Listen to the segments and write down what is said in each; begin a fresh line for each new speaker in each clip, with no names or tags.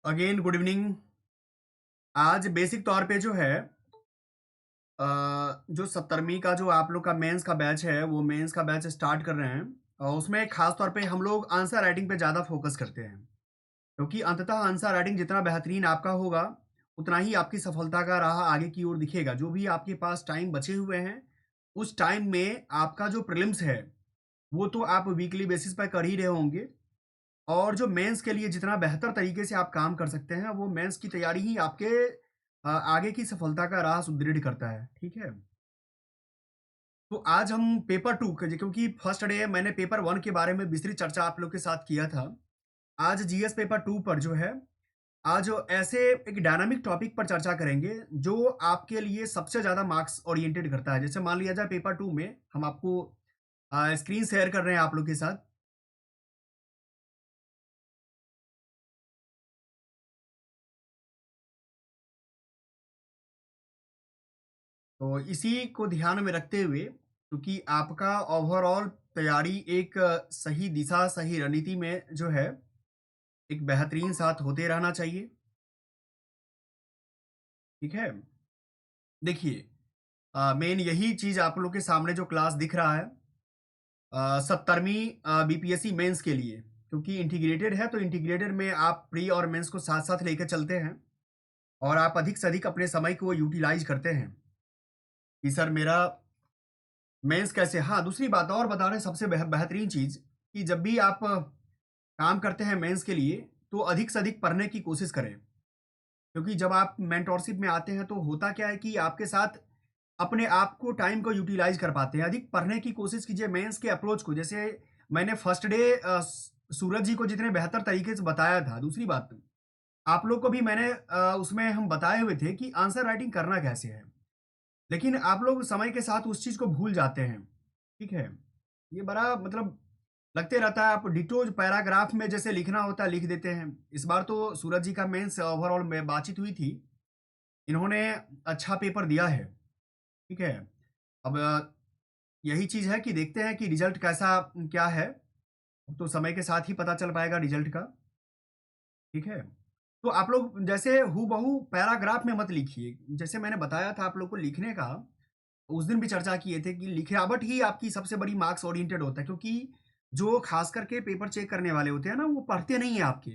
Again good evening. आज basic तौर पे जो है जो 70वीं का जो आप लोग का मेंस का बैच है वो मेंस का बैच स्टार्ट कर रहे हैं। और उसमें खास तौर पे हम लोग आंसर राइटिंग पे ज़्यादा फोकस करते हैं, क्योंकि अंततः आंसर राइटिंग जितना बेहतरीन आपका होगा उतना ही आपकी सफलता का राह आगे की ओर दिखेगा। जो भी आपके पास टाइम बचे हुए हैं उस टाइम में आपका जो प्रीलिम्स है वो तो आप वीकली बेसिस पर कर ही रहे होंगे, और जो मेंस के लिए जितना बेहतर तरीके से आप काम कर सकते हैं वो मेंस की तैयारी ही आपके आगे की सफलता का राह सुदृढ़ करता है। ठीक है, तो आज हम पेपर टू, क्योंकि फर्स्ट डे मैंने पेपर वन के बारे में विस्तृत चर्चा आप लोग के साथ किया था। आज जीएस पेपर टू पर जो है, आज ऐसे एक डायनामिक टॉपिक पर चर्चा करेंगे जो आपके लिए सबसे ज्यादा मार्क्स ओरिएंटेड करता है। जैसे मान लिया जाए पेपर टू में हम आपको स्क्रीन शेयर कर रहे हैं आप लोग के साथ। तो इसी को ध्यान में रखते हुए, क्योंकि आपका ओवरऑल तैयारी एक सही दिशा सही रणनीति में जो है एक बेहतरीन साथ होते रहना चाहिए। ठीक है, देखिए, मेन यही चीज आप लोग के सामने जो क्लास दिख रहा है 70वीं बीपीएससी मेंस के लिए, क्योंकि इंटीग्रेटेड है तो इंटीग्रेटेड में आप प्री और मेंस को साथ साथ लेकर चलते हैं और आप अधिक से अधिक अपने समय को यूटिलाइज करते हैं कि सर मेरा मेंस कैसे। हाँ, दूसरी बात और बता रहे हैं, सबसे बेहतरीन चीज कि जब भी आप काम करते हैं मेंस के लिए तो अधिक से अधिक पढ़ने की कोशिश करें, क्योंकि जब आप मेंटोरशिप में आते हैं तो होता क्या है कि आपके साथ अपने आप को टाइम को यूटिलाइज कर पाते हैं। अधिक पढ़ने की कोशिश कीजिए मेंस के अप्रोच को। जैसे मैंने फर्स्ट डे सूरज जी को जितने बेहतर तरीके से बताया था, दूसरी बात आप लोग को भी मैंने उसमें हम बताए हुए थे कि आंसर राइटिंग करना कैसे है, लेकिन आप लोग समय के साथ उस चीज को भूल जाते हैं। ठीक है, ये बड़ा मतलब लगते रहता है, आप डिटो पैराग्राफ में जैसे लिखना होता है लिख देते हैं। इस बार तो सूरज जी का मेंस ओवरऑल में बातचीत हुई थी, इन्होंने अच्छा पेपर दिया है। ठीक है, अब यही चीज है कि देखते हैं कि रिजल्ट कैसा क्या है, तो समय के साथ ही पता चल पाएगा रिजल्ट का। ठीक है, तो आप लोग जैसे हूबहू पैराग्राफ में मत लिखिए। जैसे मैंने बताया था आप लोग को लिखने का, उस दिन भी चर्चा किए थे कि लिखावट ही आपकी सबसे बड़ी मार्क्स ओरिएंटेड होता है, क्योंकि जो खास करके पेपर चेक करने वाले होते हैं ना वो पढ़ते नहीं है आपके।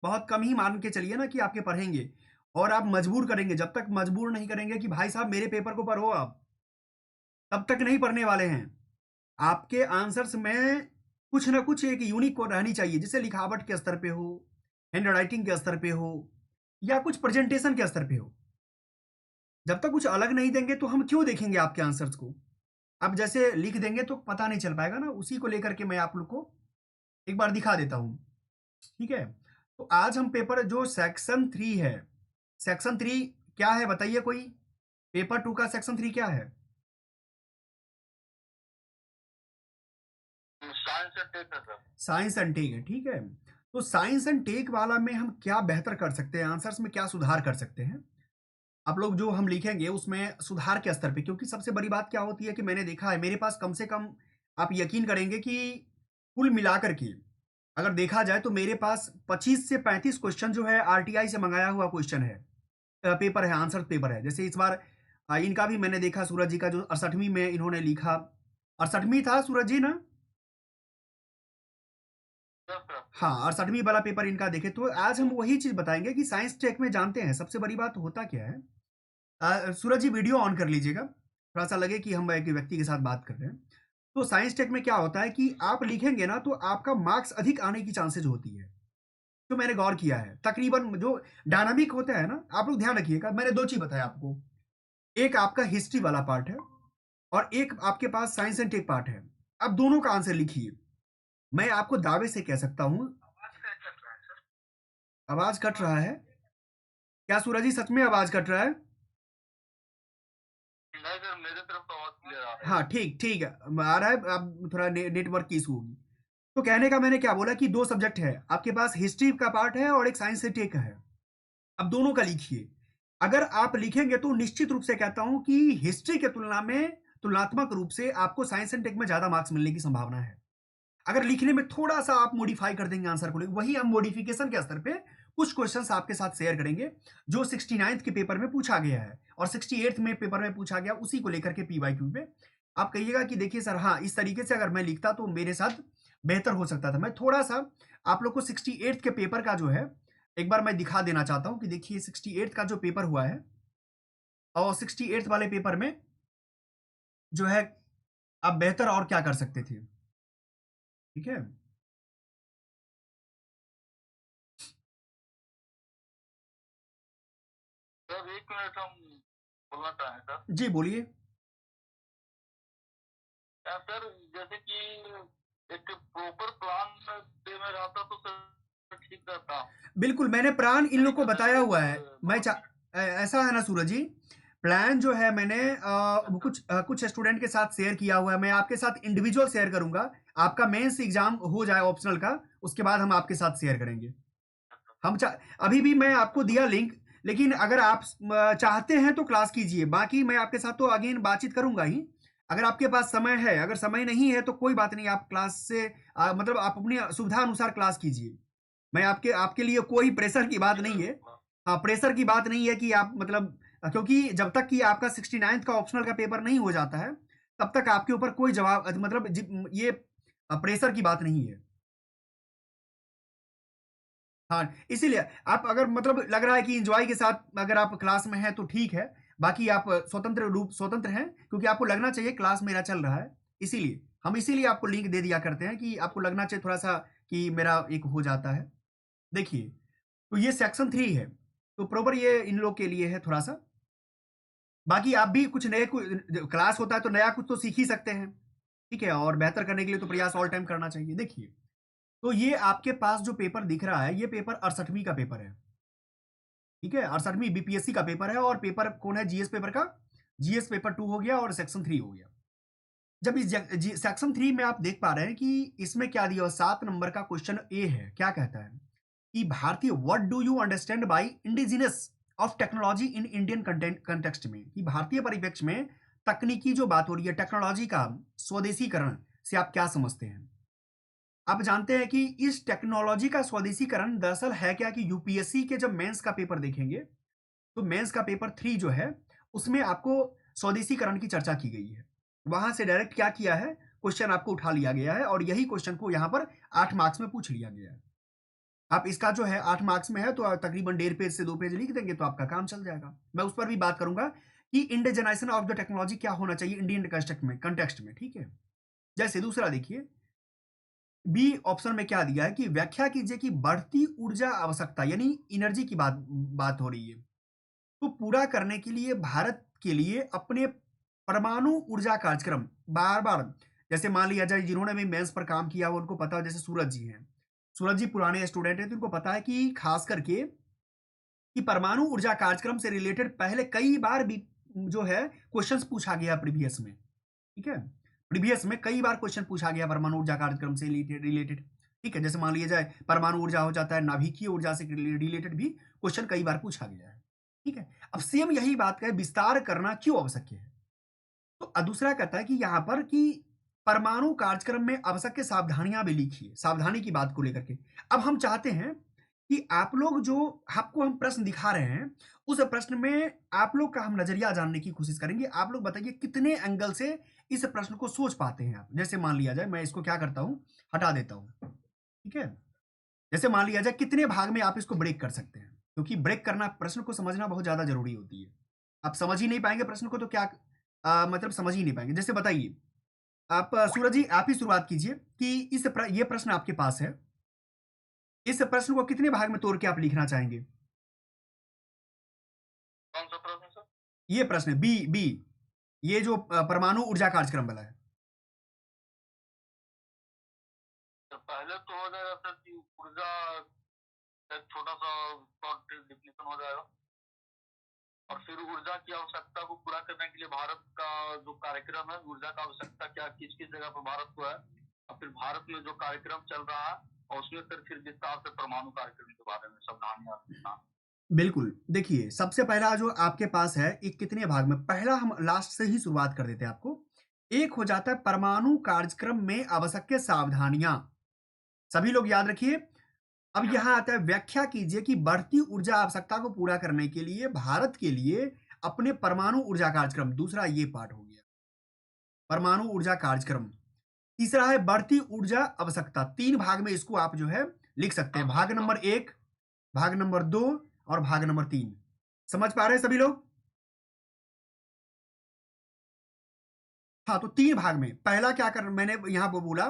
बहुत कम ही मान के चलिए ना कि आपके पढ़ेंगे, और आप मजबूर करेंगे। जब तक मजबूर नहीं करेंगे कि भाई साहब मेरे पेपर को पढ़ो आप, तब तक नहीं पढ़ने वाले हैं। आपके आंसर्स में कुछ ना कुछ एक यूनिक को रहनी चाहिए, जैसे लिखावट के स्तर पे हो, हैंड राइटिंग के स्तर पे हो, या कुछ प्रेजेंटेशन के स्तर पे हो। जब तक कुछ अलग नहीं देंगे तो हम क्यों देखेंगे आपके आंसर्स को। अब जैसे लिख देंगे तो पता नहीं चल पाएगा ना, उसी को लेकर के मैं आप लोग को एक बार दिखा देता हूं। ठीक है, तो आज हम पेपर जो सेक्शन थ्री है, सेक्शन थ्री क्या है बताइए कोई। पेपर टू का सेक्शन थ्री क्या है? साइंस एंड टेक है सर। साइंस एंड टेक है, ठीक है। तो साइंस एंड टेक वाला में हम क्या बेहतर कर सकते हैं, आंसर्स में क्या सुधार कर सकते हैं आप लोग जो हम लिखेंगे उसमें सुधार के स्तर पे। क्योंकि सबसे बड़ी बात क्या होती है कि मैंने देखा है मेरे पास कम से कम, आप यकीन करेंगे कि कुल मिलाकर के अगर देखा जाए तो मेरे पास 25 से 35 क्वेश्चन जो है आरटीआई से मंगाया हुआ क्वेश्चन है, पेपर है, आंसर पेपर है। जैसे इस बार इनका भी मैंने देखा, सूरज जी का जो 68वीं में इन्होंने लिखा, 68वीं था सूरज जी ना? हाँ, 68वीं वाला पेपर इनका देखे तो आज हम वही चीज बताएंगे कि साइंस टेक में जानते हैं सबसे बड़ी बात होता क्या है। सूरज जी वीडियो ऑन कर लीजिएगा, थोड़ा सा लगे कि हम एक व्यक्ति के साथ बात कर रहे हैं। तो साइंस टेक में क्या होता है कि आप लिखेंगे ना तो आपका मार्क्स अधिक आने की चांसेज होती है। तो मैंने गौर किया है तकरीबन जो डायनामिक होता है ना, आप लोग ध्यान रखिएगा, मैंने दो चीज बताया आपको। एक आपका हिस्ट्री वाला पार्ट है और एक आपके पास साइंस एंड टेक पार्ट है। अब दोनों का आंसर लिखिए। मैं आपको दावे से कह सकता हूं। आवाज कट रहा है क्या सूरज जी? सच में आवाज कट रहा है? नहीं सर, मेरे तरफ तो आवाज क्लियर आ रहा है। हाँ, ठीक ठीक है, आ रहा है। अब थोड़ा नेटवर्क की इशू होगी। तो कहने का मैंने क्या बोला कि दो सब्जेक्ट है आपके पास, हिस्ट्री का पार्ट है और एक साइंस से टेक है। अब दोनों का लिखिए। अगर आप लिखेंगे तो निश्चित रूप से कहता हूं कि हिस्ट्री के तुलना में तुलनात्मक रूप से आपको साइंस एंड टेक में ज्यादा मार्क्स मिलने की संभावना है। अगर लिखने में थोड़ा सा आप मॉडिफाई कर देंगे आंसर को, वही हम मॉडिफिकेशन के स्तर पे कुछ क्वेश्चंस आपके साथ शेयर करेंगे जो 69th के पेपर में पूछा गया है और 68th में पेपर में पूछा गया, उसी को लेकर के पीवाईक्यू पे आप कहिएगा कि देखिए सर, हाँ इस तरीके से अगर मैं लिखता तो मेरे साथ बेहतर हो सकता था। मैं थोड़ा सा आप लोग को 68th के पेपर का जो है एक बार मैं दिखा देना चाहता हूं कि देखिए 68th का जो पेपर हुआ है और 68th वाले पेपर में जो है आप बेहतर और क्या कर सकते थे। ठीक है,
सर एक मिनट हम बोलना चाहें सर।
जी बोलिए।
क्या सर, जैसे कि एक प्रॉपर प्लान पे में रहता तो सर ठीक रहता।
बिल्कुल, मैंने प्लान इन लोग को
तरीका से
बताया हुआ है। मैं
बहुत
ऐसा है ना सूरज जी, प्लान जो है मैंने वो कुछ स्टूडेंट के साथ शेयर किया हुआ है। मैं आपके साथ इंडिविजुअल शेयर करूंगा। आपका मेंस एग्जाम हो जाए ऑप्शनल का, उसके बाद हम आपके साथ शेयर करेंगे। हम अभी भी मैं आपको दिया लिंक, लेकिन अगर आप चाहते हैं तो क्लास कीजिए, बाकी मैं आपके साथ तो अगेन बातचीत करूंगा ही। अगर आपके पास समय है, अगर समय नहीं है तो कोई बात नहीं, आप क्लास से मतलब आप अपनी सुविधा अनुसार क्लास कीजिए। मैं आपके आपके लिए कोई प्रेशर की बात नहीं है। हाँ, प्रेशर की बात नहीं है कि आप मतलब क्योंकि जब तक कि आपका 69th का ऑप्शनल का पेपर नहीं हो जाता है, तब तक आपके ऊपर कोई जवाब मतलब ये प्रेशर की बात नहीं है। हाँ, इसीलिए आप अगर मतलब लग रहा है कि एंजॉय के साथ अगर आप क्लास में हैं तो ठीक है, बाकी आप स्वतंत्र हैं, क्योंकि आपको लगना चाहिए क्लास मेरा चल रहा है। इसीलिए हम इसीलिए आपको लिंक दे दिया करते हैं कि आपको लगना चाहिए थोड़ा सा कि मेरा एक हो जाता है। देखिए, तो ये सेक्शन 3 है, तो प्रॉपर ये इन लोग के लिए है थोड़ा सा। बाकी आप भी कुछ नए क्लास होता है तो नया कुछ तो सीख ही सकते हैं। ठीक है, और बेहतर करने के लिए तो प्रयास ऑल टाइम करना चाहिए। देखिए, तो ये आपके पास जो पेपर दिख रहा है, ये पेपर 68वीं का पेपर है। ठीक है, 68वीं बीपीएससी का पेपर है और पेपर कौन है, जीएस पेपर का। जीएस पेपर 2 हो गया और सेक्शन 3 हो गया। जब इस सेक्शन 3 में आप देख पा रहे हैं कि इसमें क्या दिया, 7 नंबर का क्वेश्चन ए है। क्या कहता है कि भारतीय, what do you understand by indigenous of technology in Indian context में, कि भारतीय परिप्रेक्ष्य में तकनीकी जो बात हो रही है, टेक्नोलॉजी का स्वदेशीकरण से आप क्या समझते हैं। आप जानते हैं कि इस टेक्नोलॉजी का स्वदेशीकरण दरअसल है क्या, कि यूपीएससी के जब मेंस का पेपर देखेंगे तो मेंस का पेपर 3 जो है उसमें आपको स्वदेशीकरण की चर्चा की गई है। वहां से डायरेक्ट क्या किया है, क्वेश्चन आपको उठा लिया गया है और यही क्वेश्चन को यहां पर 8 मार्क्स में पूछ लिया गया है। आप इसका जो है 8 मार्क्स में है तो तकरीबन 1.5 पेज से 2 पेज लिख देंगे तो आपका काम चल जाएगा। मैं उस पर भी बात करूंगा कि इंडिजनाइजेशन ऑफ द टेक्नोलॉजी क्या होना चाहिए इंडियन कंटेक्स्ट में। ठीक है, जैसे दूसरा देखिए, बी ऑप्शन में क्या दिया है कि व्याख्या कीजिए कि बढ़ती ऊर्जा आवश्यकता, यानी एनर्जी की बात बात हो रही है, तो पूरा करने के लिए भारत के लिए अपने परमाणु ऊर्जा कार्यक्रम बार बार, जैसे मान लिया जाए जिन्होंने भी मेंस पर काम किया हो उनको पता हो, जैसे सूरज जी हैं, सूरज जी पुराने स्टूडेंट हैं तो उनको पता है कि खास करके कि परमाणु ऊर्जा कार्यक्रम से रिलेटेड पहले कई बार भी जो है क्वेश्चंस पूछा गया प्रीवियस में। ठीक है, प्रीवियस में कई बार क्वेश्चन पूछा गया परमाणु ऊर्जा कार्यक्रम से रिलेटेड। ठीक है, जैसे मान लिया जाए परमाणु ऊर्जा हो जाता है, नाभिकीय ऊर्जा से रिलेटेड भी क्वेश्चन कई बार पूछा गया है। ठीक है, अब सेम यही बात का विस्तार करना क्यों आवश्यक है। तो दूसरा कहता है कि यहां पर कि परमाणु कार्यक्रम में आवश्यक सावधानियां भी लिखी है, सावधानी की बात को लेकर के। अब हम चाहते हैं कि आप लोग जो आपको हम प्रश्न दिखा रहे हैं, उस प्रश्न में आप लोग का हम नजरिया जानने की कोशिश करेंगे। आप लोग बताइए कितने एंगल से इस प्रश्न को सोच पाते हैं आप। जैसे मान लिया जाए, मैं इसको क्या करता हूं, हटा देता हूं। ठीक है, जैसे मान लिया जाए कितने भाग में आप इसको ब्रेक कर सकते हैं, क्योंकि ब्रेक करना, प्रश्न को समझना बहुत ज्यादा जरूरी होती है। आप समझ ही नहीं पाएंगे प्रश्न को तो क्या मतलब समझ ही नहीं पाएंगे। जैसे बताइए आप, सूरज जी आप ही शुरुआत कीजिए कि ये प्रश्न आपके पास है, इस प्रश्न को कितने भाग में तोड़ के आप लिखना चाहेंगे।
कौन सा प्रश्न सर?
ये प्रश्न है बी बी, ये जो परमाणु ऊर्जा कार्यक्रम वाला है।
तो पहले तो हो जाएगा सर कि ऊर्जा, एक छोटा सा शॉर्ट डिफिनेशन हो जाएगा, और फिर ऊर्जा की आवश्यकता को पूरा करने के लिए भारत का जो कार्यक्रम है, ऊर्जा का आवश्यकता क्या किस किस जगह पर भारत को है, और फिर भारत में जो कार्यक्रम चल रहा है, और उसमें फिर विस्तार से परमाणु कार्यक्रम के बारे में सावधानियां रखना।
बिल्कुल, देखिए सबसे पहला जो आपके पास है एक कितने भाग में, पहला हम लास्ट से ही शुरुआत कर देते हैं आपको। एक हो जाता है परमाणु कार्यक्रम में आवश्यक सावधानियां। सभी लोग याद रखिए, अब यहाँ आता है, व्याख्या कीजिए कि बढ़ती ऊर्जा आवश्यकता को पूरा करने के लिए भारत के लिए अपने परमाणु ऊर्जा कार्यक्रम, दूसरा ये पार्ट हो गया, परमाणु ऊर्जा कार्यक्रम। तीसरा है बढ़ती ऊर्जा आवश्यकता। 3 भाग में इसको आप जो है लिख सकते हैं, भाग नंबर 1, भाग नंबर 2 और भाग नंबर 3। समझ पा रहे हैं सभी लोग? हाँ, तो 3 भाग में। पहला क्या कर मैंने यहाँ पे बोला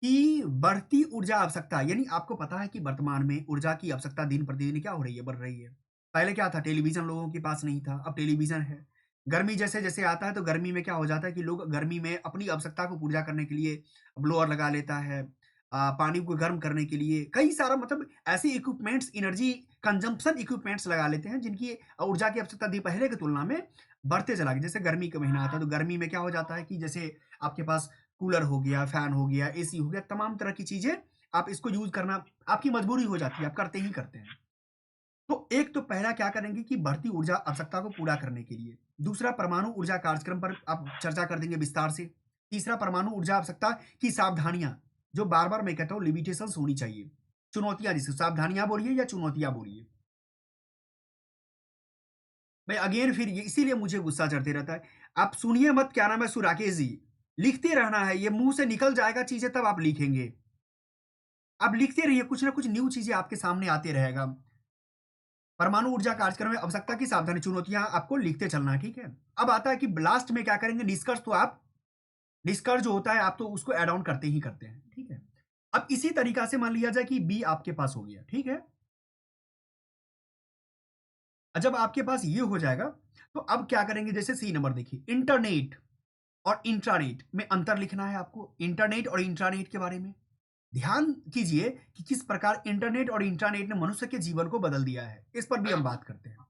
कि बढ़ती ऊर्जा आवश्यकता, यानी आपको पता है कि वर्तमान में ऊर्जा की आवश्यकता दिन प्रतिदिन क्या हो रही है, बढ़ रही है। पहले क्या था, टेलीविज़न लोगों के पास नहीं था, अब टेलीविज़न है। गर्मी जैसे-जैसे आता है तो गर्मी में क्या हो जाता है कि लोग गर्मी में अपनी आवश्यकता को पूरा करने के लिए ब्लोअर लगा लेता है। पानी को गर्म करने के लिए कई सारा मतलब ऐसे इक्विपमेंट्स, एनर्जी कंजम्पशन इक्विपमेंट्स लगा लेते हैं जिनकी ऊर्जा की आवश्यकता दिन पहले की तुलना में बढ़ते चला गया। जैसे गर्मी का महीना आता है तो गर्मी में क्या हो जाता है कि जैसे आपके पास कूलर हो गया, फैन हो गया, एसी हो गया, तमाम तरह की चीज़ें आप इसको यूज़ करना आपकी मजबूरी हो जाती है, आप करते ही करते हैं। तो एक तो पहला क्या करेंगे कि बढ़ती ऊर्जा आवश्यकता को पूरा करने के लिए। दूसरा परमाणु ऊर्जा कार्यक्रम पर आप चर्चा कर देंगे विस्तार से। तीसरा परमाणु ऊर्जा आवश्यकता की सावधानियाँ, जो बार-बार मैं कहता हूँ लिमिटेशंस होनी चाहिए। चुनौतियाँ जिसे सावधानियाँ बोलिए या चुनौतियाँ बोलिए। मैं अगेन फिर ये इसीलिए मुझे गुस्सा चढ़ते रहता है। आप सुनिए मत, क्या नाम है, सुराकेश जी, लिखते रहना है, ये मुँह से निकल जाएगा चीज़ें तब आप लिखेंगे। आप लिखते रहिए, कुछ ना कुछ न्यू चीज़ें आपके सामने आते रहेगा। परमाणु ऊर्जा कार्यक्रम में आवश्यकता की सावधानी, चुनौतियाँ आपको लिखते चलना है, ठीक है? अब आता है कि लास्ट में क्या करेंगे, निष्कर्ष तो आप निष्कर्ष जो होता है आप तो उसको ऐड ऑन करते ही करते हैं, ठीक है? अब इसी तरीका से मान लिया जाए कि बी आपके पास हो गया, ठीक है? जब आपके पास ये हो जाएगा, तो अब क्या करेंगे, जैसे सी नंबर देखिए, इंटरनेट और इंट्रानेट में अंतर लिखना है आपको, इंटरनेट और इंट्रानेट के बारे में। ध्यान कीजिए कि किस प्रकार इंटरनेट और इंट्रानेट ने मनुष्य के जीवन को बदल दिया है, इस पर भी हम बात करते हैं।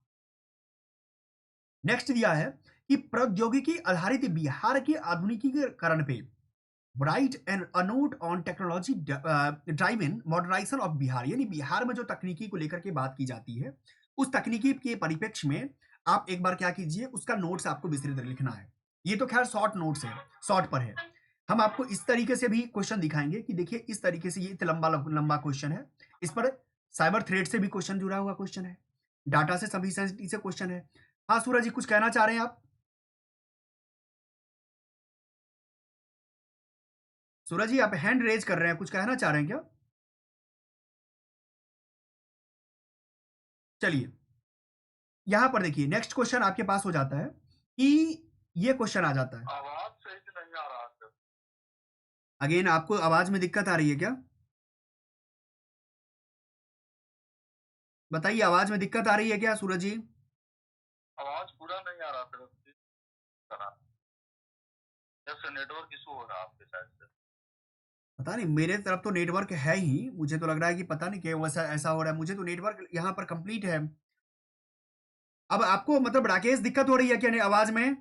नेक्स्ट दिया है कि प्रौद्योगिकी आधारित बिहार के आधुनिकीकरण पे, right and a note on technology driven modernisation of Bihar, यानी बिहार में जो तकनीकी को लेकर के बात की जाती है, उस तकनीकी के परिप्रेक्ष्य में आप एक बार क्या कीजिए, उसका नोट्स आपको विस्तृत लिखना है। ये तो खैर शॉर्ट नोट्स है, शॉर्ट पर है। हम आपको इस तरीके से भी क्वेश्चन दिखाएंगे कि देखिए इस तरीके से, ये इतना लंबा लंबा क्वेश्चन है, इस पर साइबर थ्रेड से भी क्वेश्चन जुड़ा हुआ क्वेश्चन है, डाटा से सभी से क्वेश्चन है। हाँ सूरज जी, कुछ कहना चाह रहे हैं आप? सूरज जी, आप हैंड रेज कर रहे हैं, कुछ कहना चाह रहे हैं क्या? चलिए, यहां पर देखिए नेक्स्ट क्वेश्चन आपके पास हो जाता है कि ये क्वेश्चन आ जाता है।
आवाज सही से नहीं आ रहा सर।
अगेन आपको आवाज में दिक्कत आ रही है क्या? बताइए, आवाज में दिक्कत आ रही है क्या सूरज जी?
आवाज पूरा नहीं आ रहा सर। जैसे नेटवर्क इशू हो रहा है आपके साइड से।
पता नहीं, मेरे तरफ तो नेटवर्क है ही, मुझे तो लग रहा है कि पता नहीं क्यों वैसा ऐसा हो रहा है, मुझे तो नेटवर्क यहाँ पर कंप्लीट है। अब आपको मतलब राकेश दिक्कत हो रही है क्या आवाज में?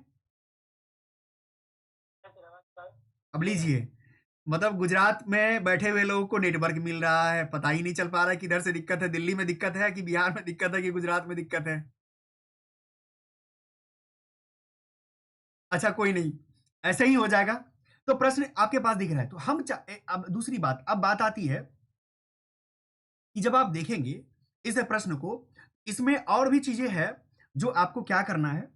अब लीजिए, मतलब गुजरात में बैठे हुए लोगों को नेटवर्क मिल रहा है, पता ही नहीं चल पा रहा है किधर से दिक्कत है, दिल्ली में दिक्कत है कि बिहार में दिक्कत है कि गुजरात में दिक्कत है। अच्छा कोई नहीं, ऐसे ही हो जाएगा। तो प्रश्न आपके पास दिख रहा है, तो अब दूसरी बात, अब बात आती है कि जब आप देखेंगे इस प्रश्न को, इसमें और भी चीजें हैं जो आपको क्या करना है।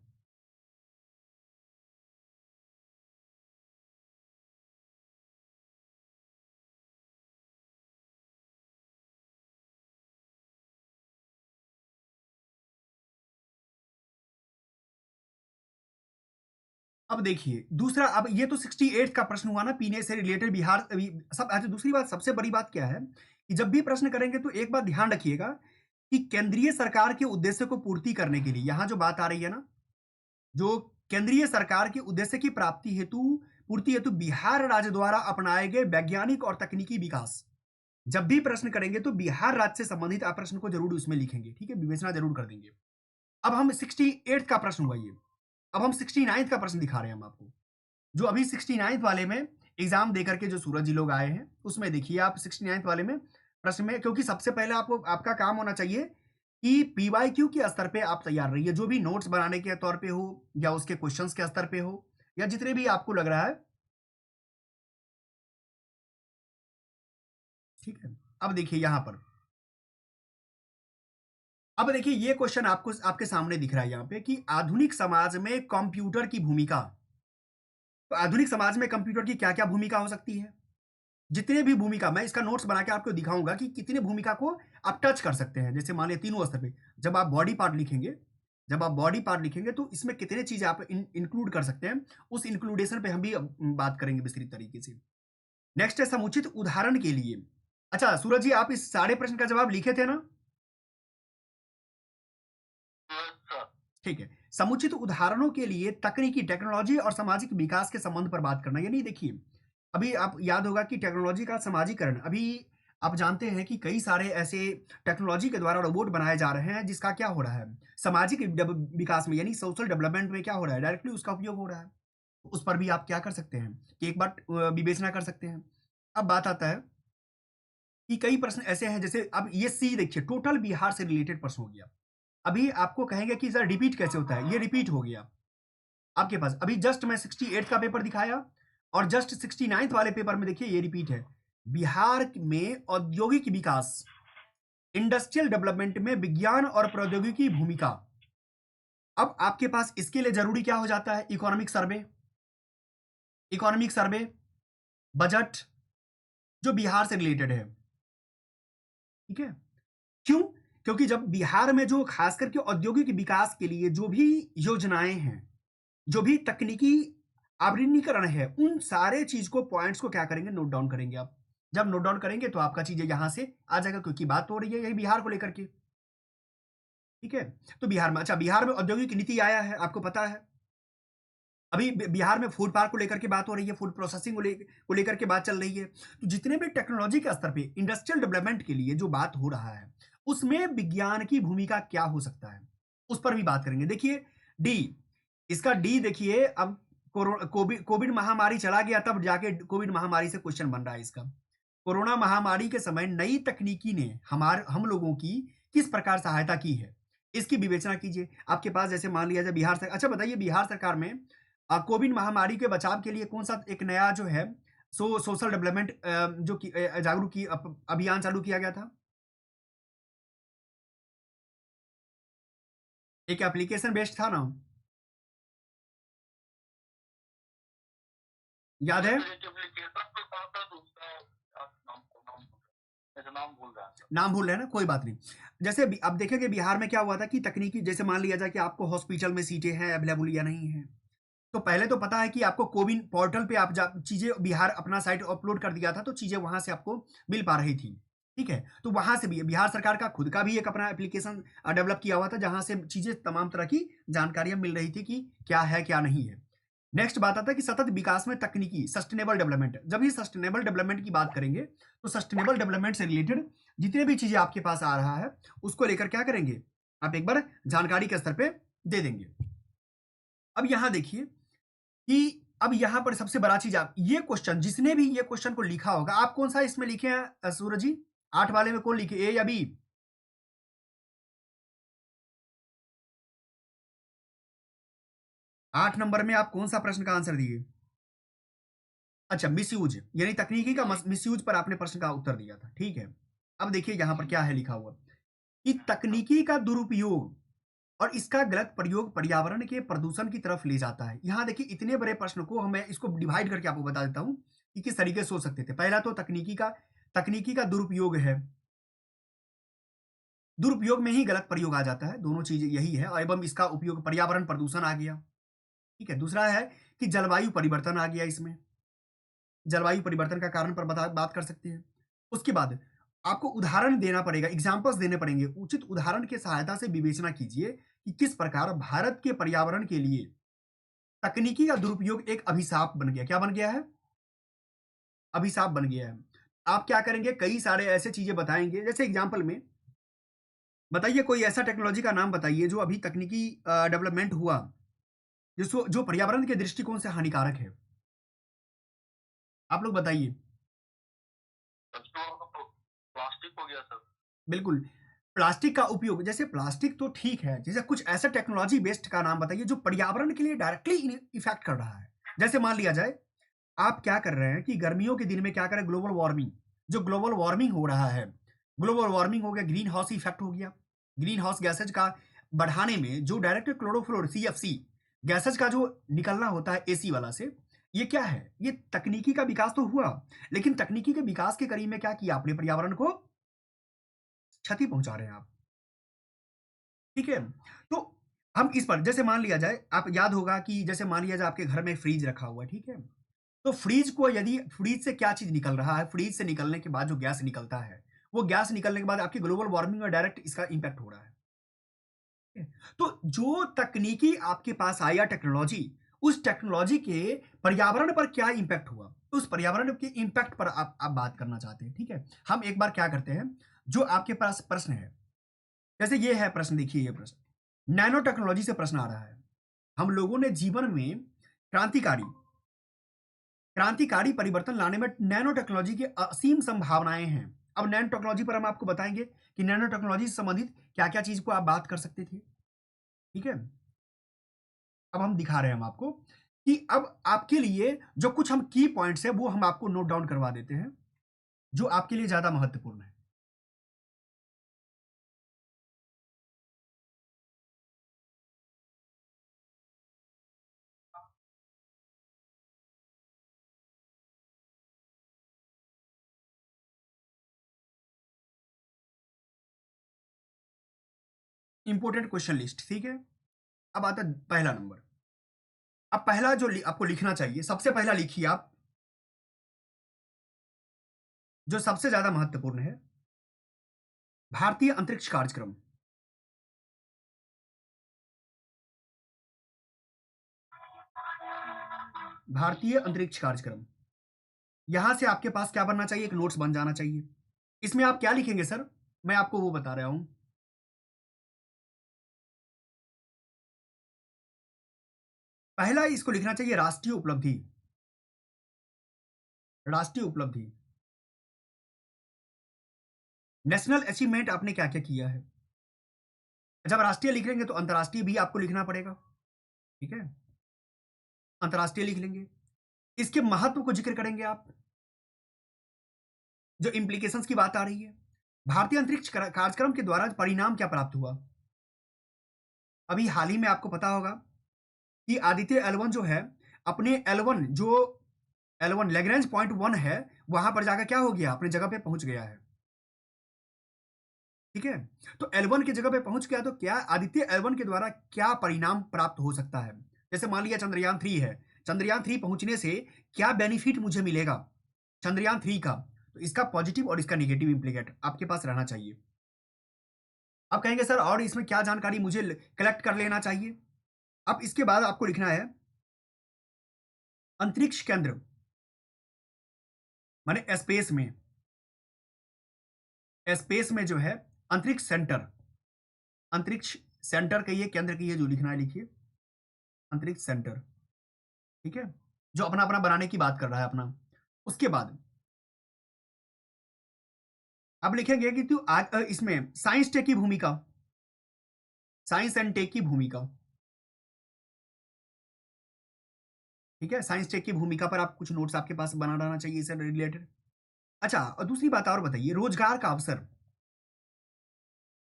अब देखिए दूसरा, अब ये तो 68 का प्रश्न हुआ ना, पीने से रिलेटेड बिहार सब। अच्छा, दूसरी बात, सबसे बड़ी बात क्या है कि जब भी प्रश्न करेंगे तो एक बात ध्यान रखिएगा कि केंद्रीय सरकार के उद्देश्य को पूर्ति करने के लिए, यहां जो बात आ रही है ना, जो केंद्रीय सरकार के उद्देश्य की प्राप्ति हेतु, पूर्ति हेतु बिहार राज्य द्वारा अपनाए गए वैज्ञानिक और तकनीकी विकास, जब भी प्रश्न करेंगे तो बिहार राज्य से संबंधित आप प्रश्न को जरूर उसमें लिखेंगे, ठीक है, विवेचना जरूर कर देंगे। अब हम 68 का प्रश्न हुआ ये, अब हम 69 का प्रश्न दिखा रहे हैं हम आपको, जो अभी 69 वाले में एग्जाम देकर के जो सूरज जी लोग आए हैं, उसमें देखिए आप 69 वाले में प्रश्न में, क्योंकि सबसे पहले आपको आपका काम होना चाहिए कि पीवाईक्यू के स्तर पे आप तैयार रहिए, जो भी नोट्स बनाने के तौर पे हो या उसके क्वेश्चंस के स्तर पे हो या जितने भी आपको लग रहा है, ठीक है। अब देखिए यहां पर अब देखिए ये क्वेश्चन आपको आपके सामने दिख रहा है यहाँ पे कि आधुनिक समाज में कंप्यूटर की भूमिका। तो आधुनिक समाज में कंप्यूटर की क्या-क्या भूमिका हो सकती है? जितने भी भूमिका मैं इसका नोट्स बना के आपको दिखाऊँगा कि कितने भूमिका को आप टच कर सकते हैं। जैसे मान लिया तीनों स्तर पे, जब आप बॉडी पार्ट लिखेंगे तो इसमें कितने चीज़ें आप इंक्लूड कर सकते हैं, उस इंक्लूडेशन पे हम भी अब बात करेंगे विस्तृत तरीके से। नेक्स्ट है समुचित उदाहरण के लिए। अच्छा सूरज जी आप इस सारे प्रश्न का जवाब लिखे थे ना?
Yes sir.
ठीक है। समुचित उदाहरणों के लिए तकनीकी टेक्नोलॉजी और सामाजिक विकास के संबंध पर बात करना। यानी देखिए, अभी आप याद होगा कि टेक्नोलॉजी का समाजीकरण अभी आप जानते हैं कि कई सारे ऐसे टेक्नोलॉजी के द्वारा रोबोट बनाए जा रहे हैं, जिसका क्या हो रहा है, सामाजिक विकास में यानी सोशल डेवलपमेंट में क्या हो रहा है, डायरेक्टली उसका उपयोग हो रहा है। उस पर भी आप क्या कर सकते हैं कि एक बार विवेचना कर सकते हैं। अब बात आता है कि कई प्रश्न ऐसे हैं, जैसे अब ये सी देखिए, टोटल बिहार से रिलेटेड प्रश्न हो गया। अभी आपको कहेंगे कि सर रिपीट कैसे होता है? ये रिपीट हो गया आपके पास। अभी जस्ट मैं 68 का पेपर दिखाया और जस्ट 69th वाले पेपर में देखिए ये रिपीट है। बिहार में औद्योगिक विकास, इंडस्ट्रियल डेवलपमेंट में विज्ञान और प्रौद्योगिकी की भूमिका। अब आपके पास इसके लिए जरूरी क्या हो जाता है? इकोनॉमिक सर्वे, बजट, जो बिहार से रिलेटेड है। ठीक है, क्यों? क्योंकि जब बिहार में जो खास करके औद्योगिक विकास के लिए जो भी योजनाएं हैं, जो भी तकनीकी आवरणीकरण है, उन सारे चीज को पॉइंट्स को क्या करेंगे? नोट डाउन करेंगे आप। जब नोट डाउन करेंगे तो आपका चीजें यहां से आ जाएगा, क्योंकि बात तो हो रही है यही बिहार को लेकर के। ठीक है, तो बिहार में, अच्छा बिहार में औद्योगिक नीति आया है, आपको पता है। अभी बिहार में फूड पार्क को लेकर के बात हो रही है, फूड प्रोसेसिंग को लेकर के बात चल रही है। तो जितने भी टेक्नोलॉजी के स्तर पे इंडस्ट्रियल डेवलपमेंट के लिए जो बात हो रहा है, उसमें विज्ञान की भूमिका क्या हो सकता है, उस पर भी बात करेंगे। देखिए डी, इसका डी देखिए, अब कोविड महामारी चला गया तब जाके कोविड महामारी से क्वेश्चन बन रहा है इसका। कोरोना महामारी के समय नई तकनीकी ने हम लोगों की किस प्रकार सहायता की है, इसकी विवेचना कीजिए। आपके पास जैसे मान लिया जाए बिहार सरकार, अच्छा बताइए बिहार सरकार में कोविड महामारी के बचाव के लिए कौन सा एक नया जो है सोशल डेवलपमेंट जो कि जागरूक की अभियान चालू किया गया था? एक एप्लीकेशन बेस्ड था ना, याद है?
नाम भूल रहा है।
नाम भूल रहे हैं ना, कोई बात नहीं। जैसे अब देखेंगे बिहार में क्या हुआ था कि तकनीकी, जैसे मान लिया जाए कि आपको हॉस्पिटल में सीटें हैं अवेलेबल या नहीं है, तो पहले तो पता है कि आपको कोविन पोर्टल पे आप चीजें, बिहार अपना साइट अपलोड कर दिया था, तो चीजें वहां से आपको मिल पा रही थी। ठीक है, तो वहां से भी बिहार सरकार का खुद का भी एक अपना एप्लीकेशन डेवलप किया हुआ था, जहां से चीजें तमाम तरह की जानकारियां मिल रही थी कि क्या है क्या नहीं है। नेक्स्ट बात आता है कि सतत विकास में तकनीकी, सस्टेनेबल डेवलपमेंट। जब ये सस्टेनेबल डेवलपमेंट की बात करेंगे तो सस्टेनेबल डेवलपमेंट से रिलेटेड जितने भी चीजें आपके पास आ रहा है, उसको लेकर क्या करेंगे, आप एक बार जानकारी के स्तर पे दे देंगे। अब यहां देखिए कि अब यहां पर सबसे बड़ा चीज, आप ये क्वेश्चन, जिसने भी ये क्वेश्चन को लिखा होगा, आप कौन सा इसमें लिखे हैं सूरज जी? 8 वाले में कौन लिखे, ए या बी? 8 नंबर में आप कौन सा प्रश्न का आंसर दिए? अच्छा, मिसयूज, यानी तकनीकी का मिसयूज पर आपने प्रश्न का उत्तर दिया था। ठीक है, अब देखिए यहां पर क्या है लिखा हुआ कि तकनीकी का दुरुपयोग और इसका गलत प्रयोग पर्यावरण के प्रदूषण की तरफ ले जाता है। यहां देखिए इतने बड़े प्रश्न को मैं इसको डिवाइड करके आपको बता देता हूं कि किस तरीके से सोच सकते थे। पहला तो तकनीकी का दुरुपयोग है, दुरुपयोग में ही गलत प्रयोग आ जाता है, दोनों चीजें यही है, और एवं इसका उपयोग, पर्यावरण प्रदूषण आ गया। ठीक है, दूसरा है कि जलवायु परिवर्तन आ गया इसमें, जलवायु परिवर्तन का कारण पर बात कर सकते हैं। उसके बाद आपको उदाहरण देना पड़ेगा, एग्जाम्पल्स देने पड़ेंगे, उचित उदाहरण की सहायता से विवेचना कीजिए कि किस प्रकार भारत के पर्यावरण के लिए तकनीकी का दुरुपयोग एक अभिशाप बन गया। क्या बन गया है? अभिशाप बन गया है। आप क्या करेंगे, कई सारे ऐसे चीजें बताएंगे, जैसे एग्जाम्पल में बताइए कोई ऐसा टेक्नोलॉजी का नाम बताइए जो अभी तकनीकी डेवलपमेंट हुआ, जिसको जो पर्यावरण के दृष्टिकोण से हानिकारक है। आप लोग बताइए।
प्लास्टिक हो गया सर।
बिल्कुल, प्लास्टिक का उपयोग, जैसे प्लास्टिक तो ठीक है, जैसे कुछ ऐसा टेक्नोलॉजी बेस्ड का नाम बताइए जो पर्यावरण के लिए डायरेक्टली इफेक्ट कर रहा है। जैसे मान लिया जाए आप क्या कर रहे हैं कि गर्मियों के दिन में क्या करें, ग्लोबल वार्मिंग, जो ग्लोबल वार्मिंग हो रहा है, ग्लोबल वार्मिंग हो गया, ग्रीन हाउस इफेक्ट हो गया। ग्रीन हाउस गैसेज का बढ़ाने में जो डायरेक्ट क्लोरोफ्लोर सीएफसी गैसेज का जो निकलना होता है एसी वाला से, ये क्या है? ये तकनीकी का विकास तो हुआ, लेकिन तकनीकी के विकास के करीब में क्या किया आपने? पर्यावरण को क्षति पहुंचा रहे हैं आप। ठीक है? तो हम इस पर जैसे मान लिया जाए, आप याद होगा कि जैसे मान लिया जाए आपके घर में फ्रिज रखा हुआ है, ठीक है? तो फ्रिज को यदि फ्रिज से क्या चीज़ निकल रहा है, फ्रिज से निकलने के बाद जो गैस निकलता है, वो गैस निकलने के बाद आपकी ग्लोबल वार्मिंग में डायरेक्ट इसका इम्पैक्ट हो रहा है। ठीक है? तो जो तकनीकी आपके पास आया टेक्नोलॉजी, उस टेक्नोलॉजी के पर्यावरण पर क्या इम्पैक्ट हुआ? उस पर्यावरण के इम्पैक्ट पर आप बात करना चाहते हैं, ठीक है? हम एक बार क्या करते हैं, जो आपके पास प्रश्न है, जैसे ये है प्रश्न, देखिए ये प्रश्न, नैनो टेक्नोलॉजी से प्रश्न आ रहा है। हम लोगों ने जीवन में क्रांतिकारी क्रांतिकारी परिवर्तन लाने में नैनो टेक्नोलॉजी की असीम संभावनाएं हैं। अब नैनो टेक्नोलॉजी पर हम आपको बताएंगे कि नैनो टेक्नोलॉजी से संबंधित क्या-क्या चीज को आप बात कर सकते थे। ठीक है? अब हम दिखा रहे हैं हम आपको कि अब आपके लिए जो कुछ हम की पॉइंट्स हैं वो हम आपको नोट डाउन करवा देते हैं, जो आपके लिए ज्यादा महत्वपूर्ण है। इंपॉर्टेंट क्वेश्चन लिस्ट, ठीक है? अब आता है पहला नंबर। अब पहला जो आपको लिखना चाहिए, सबसे पहला लिखिए आप, जो सबसे ज्यादा महत्वपूर्ण है, भारतीय अंतरिक्ष कार्यक्रम। भारतीय अंतरिक्ष कार्यक्रम, यहां से आपके पास क्या बनना चाहिए? एक नोट्स बन जाना चाहिए। इसमें आप क्या लिखेंगे सर? मैं आपको वो बता रहा हूं। पहला इसको लिखना चाहिए राष्ट्रीय उपलब्धि। राष्ट्रीय उपलब्धि, नेशनल अचीवमेंट, आपने क्या क्या किया है। जब राष्ट्रीय लिख लेंगे तो अंतर्राष्ट्रीय भी आपको लिखना पड़ेगा। ठीक है? अंतर्राष्ट्रीय लिख लेंगे, इसके महत्व को जिक्र करेंगे आप, जो इंप्लीकेशंस की बात आ रही है। भारतीय अंतरिक्ष कार्यक्रम के द्वारा परिणाम क्या प्राप्त हुआ? अभी हाल ही में आपको पता होगा कि आदित्य L1 जो है, अपने L1 जो L1 लैग्रेंज पॉइंट 1 है, वहां पर जाकर क्या हो गया? अपने जगह पे पहुंच गया है। ठीक है? तो L1 की जगह पे पहुंच गया, तो क्या आदित्य L1 के द्वारा क्या परिणाम प्राप्त हो सकता है? जैसे मान लिया चंद्रयान 3 है, चंद्रयान 3 पहुंचने से क्या बेनिफिट मुझे मिलेगा चंद्रयान 3 का? तो इसका पॉजिटिव और इसका नेगेटिव इंप्लीकेट आपके पास रहना चाहिए। आप कहेंगे सर और इसमें क्या जानकारी मुझे कलेक्ट कर लेना चाहिए? अब इसके बाद आपको लिखना है अंतरिक्ष केंद्र, माने स्पेस में जो है अंतरिक्ष सेंटर, अंतरिक्ष सेंटर कहिए, केंद्र कहिए, जो लिखना है लिखिए, अंतरिक्ष सेंटर। ठीक है? जो अपना अपना बनाने की बात कर रहा है अपना। उसके बाद अब लिखेंगे कि तू आज इसमें साइंस टेक की भूमिका, साइंस एंड टेक की भूमिका। ठीक है? साइंस टेक की भूमिका पर आप कुछ नोट्स आपके पास बना रहना चाहिए इससे रिलेटेड। अच्छा, और दूसरी बात और बताइए, रोजगार का अवसर,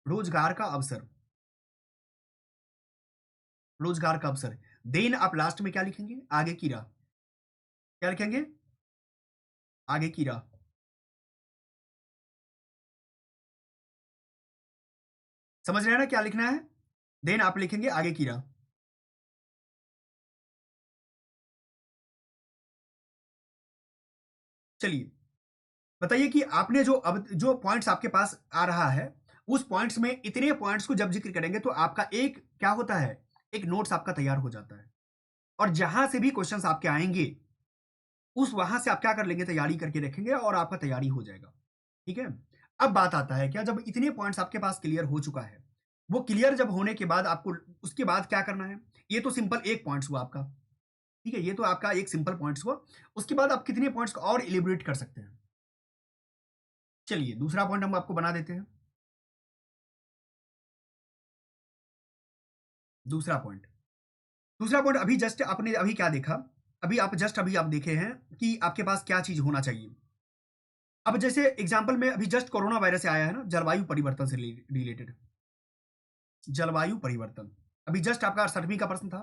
रोजगार का अवसर, रोजगार का अवसर। देन आप लास्ट में क्या लिखेंगे? आगे की राह। क्या लिखेंगे? आगे की राह। समझ रहे हैं ना क्या लिखना है? देन आप लिखेंगे आगे की राह। चलिए, बताइए कि आपने जो अब जो पॉइंट्स आपके पास आ रहा है, उस पॉइंट्स में इतने पॉइंट्स को जब जिक्र करेंगे तो आपका एक क्या होता है? एक नोट्स आपका तैयार हो जाता है। और जहां से भी क्वेश्चंस आपके आएंगे, उस वहां से आप क्या कर लेंगे? तैयारी करके रखेंगे और आपका तैयारी हो जाएगा। ठीक है? अब बात आता है क्या, जब इतने पॉइंट्स आपके पास क्लियर हो चुका है, वो क्लियर जब होने के बाद आपको उसके बाद क्या करना है? ये तो सिंपल एक पॉइंट्स हुआ आपका। ठीक है? ये तो आपका एक सिंपल पॉइंट्स हुआ। उसके बाद आप कितने पॉइंट्स को और इलिबरेट कर सकते हैं? चलिए, दूसरा पॉइंट हम आपको बना देते हैं। दूसरा पॉइंट, दूसरा पॉइंट अभी जस्ट आपने अभी क्या देखा? अभी आप जस्ट अभी आप देखे हैं कि आपके पास क्या चीज होना चाहिए। अब जैसे एग्जांपल में अभी जस्ट कोरोना वायरस आया है ना, जलवायु परिवर्तन से रिलेटेड। जलवायु परिवर्तन। अभी जस्ट आपका 60वीं का प्रश्न था,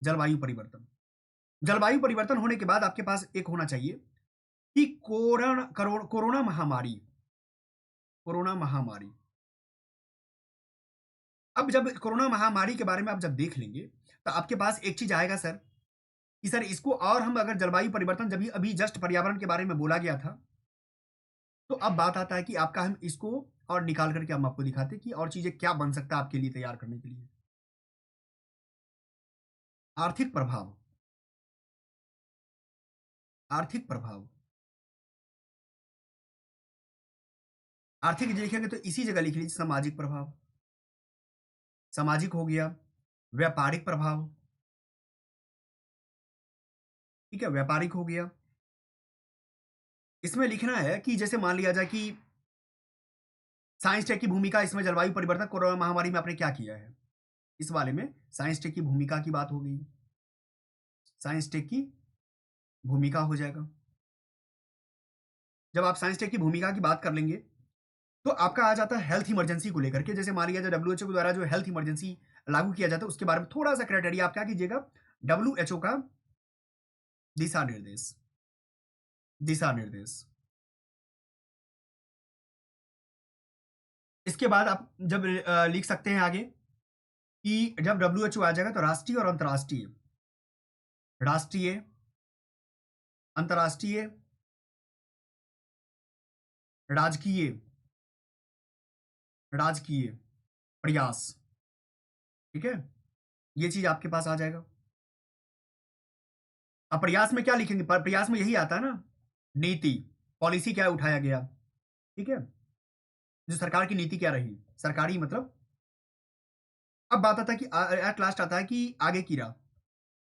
जलवायु परिवर्तन। जलवायु परिवर्तन होने के बाद आपके पास एक होना चाहिए कि कोरोना महामारी, कोरोना महामारी। अब जब कोरोना महामारी के बारे में आप जब देख लेंगे, तो आपके पास एक चीज़ आएगा सर, कि सर इसको और हम अगर जलवायु परिवर्तन जब अभी जस्ट पर्यावरण के बारे में बोला गया था, तो अब बात आता है कि आपका हम इसको और निकाल करके हम आपको दिखाते हैं कि और चीज़ें क्या बन सकता है आपके लिए तैयार करने के लिए। आर्थिक प्रभाव, आर्थिक प्रभाव। आर्थिक देखेंगे तो इसी जगह लिख लीजिए सामाजिक प्रभाव। सामाजिक हो गया, व्यापारिक प्रभाव, ठीक है, व्यापारिक हो गया। इसमें लिखना है कि जैसे मान लिया जाए कि साइंस टेक की भूमिका इसमें जलवायु परिवर्तन कोरोना महामारी में आपने क्या किया है? इस वाले में साइंस टेक की भूमिका की बात हो गई। साइंस टेक की भूमिका हो जाएगा। जब आप साइंस टेक की भूमिका की बात कर लेंगे, तो आपका आ जाता है हेल्थ इमरजेंसी को लेकर के। जैसे मान लिया जाए डब्ल्यूएचओ के द्वारा जो हेल्थ इमरजेंसी लागू किया जाता है, उसके बारे में थोड़ा-सा क्राइटेरिया आप क्या कीजिएगा, डब्ल्यूएचओ का दिशा निर्देश, दिशा निर्देश। इसके बाद आप जब लिख सकते हैं आगे कि जब डब्ल्यूएचओ आ जाएगा तो राष्ट्रीय और अंतर्राष्ट्रीय, राष्ट्रीय, अंतर्राष्ट्रीय, राजकीय, राजकीय प्रयास, ठीक है? ये चीज़ आपके पास आ जाएगा। अब प्रयास में क्या लिखेंगे? प्रयास में यही आता है ना, नीति, पॉलिसी क्या उठाया गया, ठीक है? जो सरकार की नीति क्या रही? सरकारी मतलब अब बात आता है कि एट लास्ट आता है कि आगे की राह।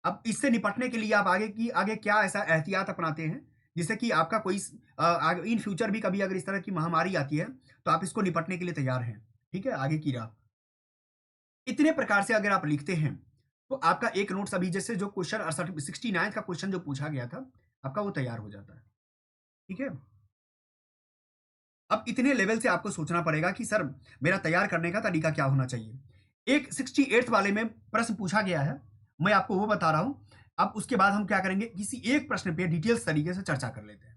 अब इससे निपटने के लिए आप आगे क्या ऐसा एहतियात अपनाते हैं, जिससे कि आपका कोई इन फ्यूचर भी कभी अगर इस तरह की महामारी आती है, तो आप इसको निपटने के लिए तैयार हैं, ठीक है? आगे की राह। इतने प्रकार से अगर आप लिखते हैं, तो आपका एक नोट्स अभी जैसे जो क्वेश्चन 69 का क्वेश्चन जो पूछा गया था, आपका वो तैयार हो जाता है, ठीक है? अब इतने लेवल से आपको सोचना पड़ेगा कि सर मेरा तैयार करने का तरीका क्या होना चाहिए। एक 68th वाले में प्रश्न पूछा गया है, मैं आपको वो बता रहा हूं। अब उसके बाद हम क्या करेंगे, किसी एक प्रश्न पे डिटेल्स तरीके से चर्चा कर लेते हैं,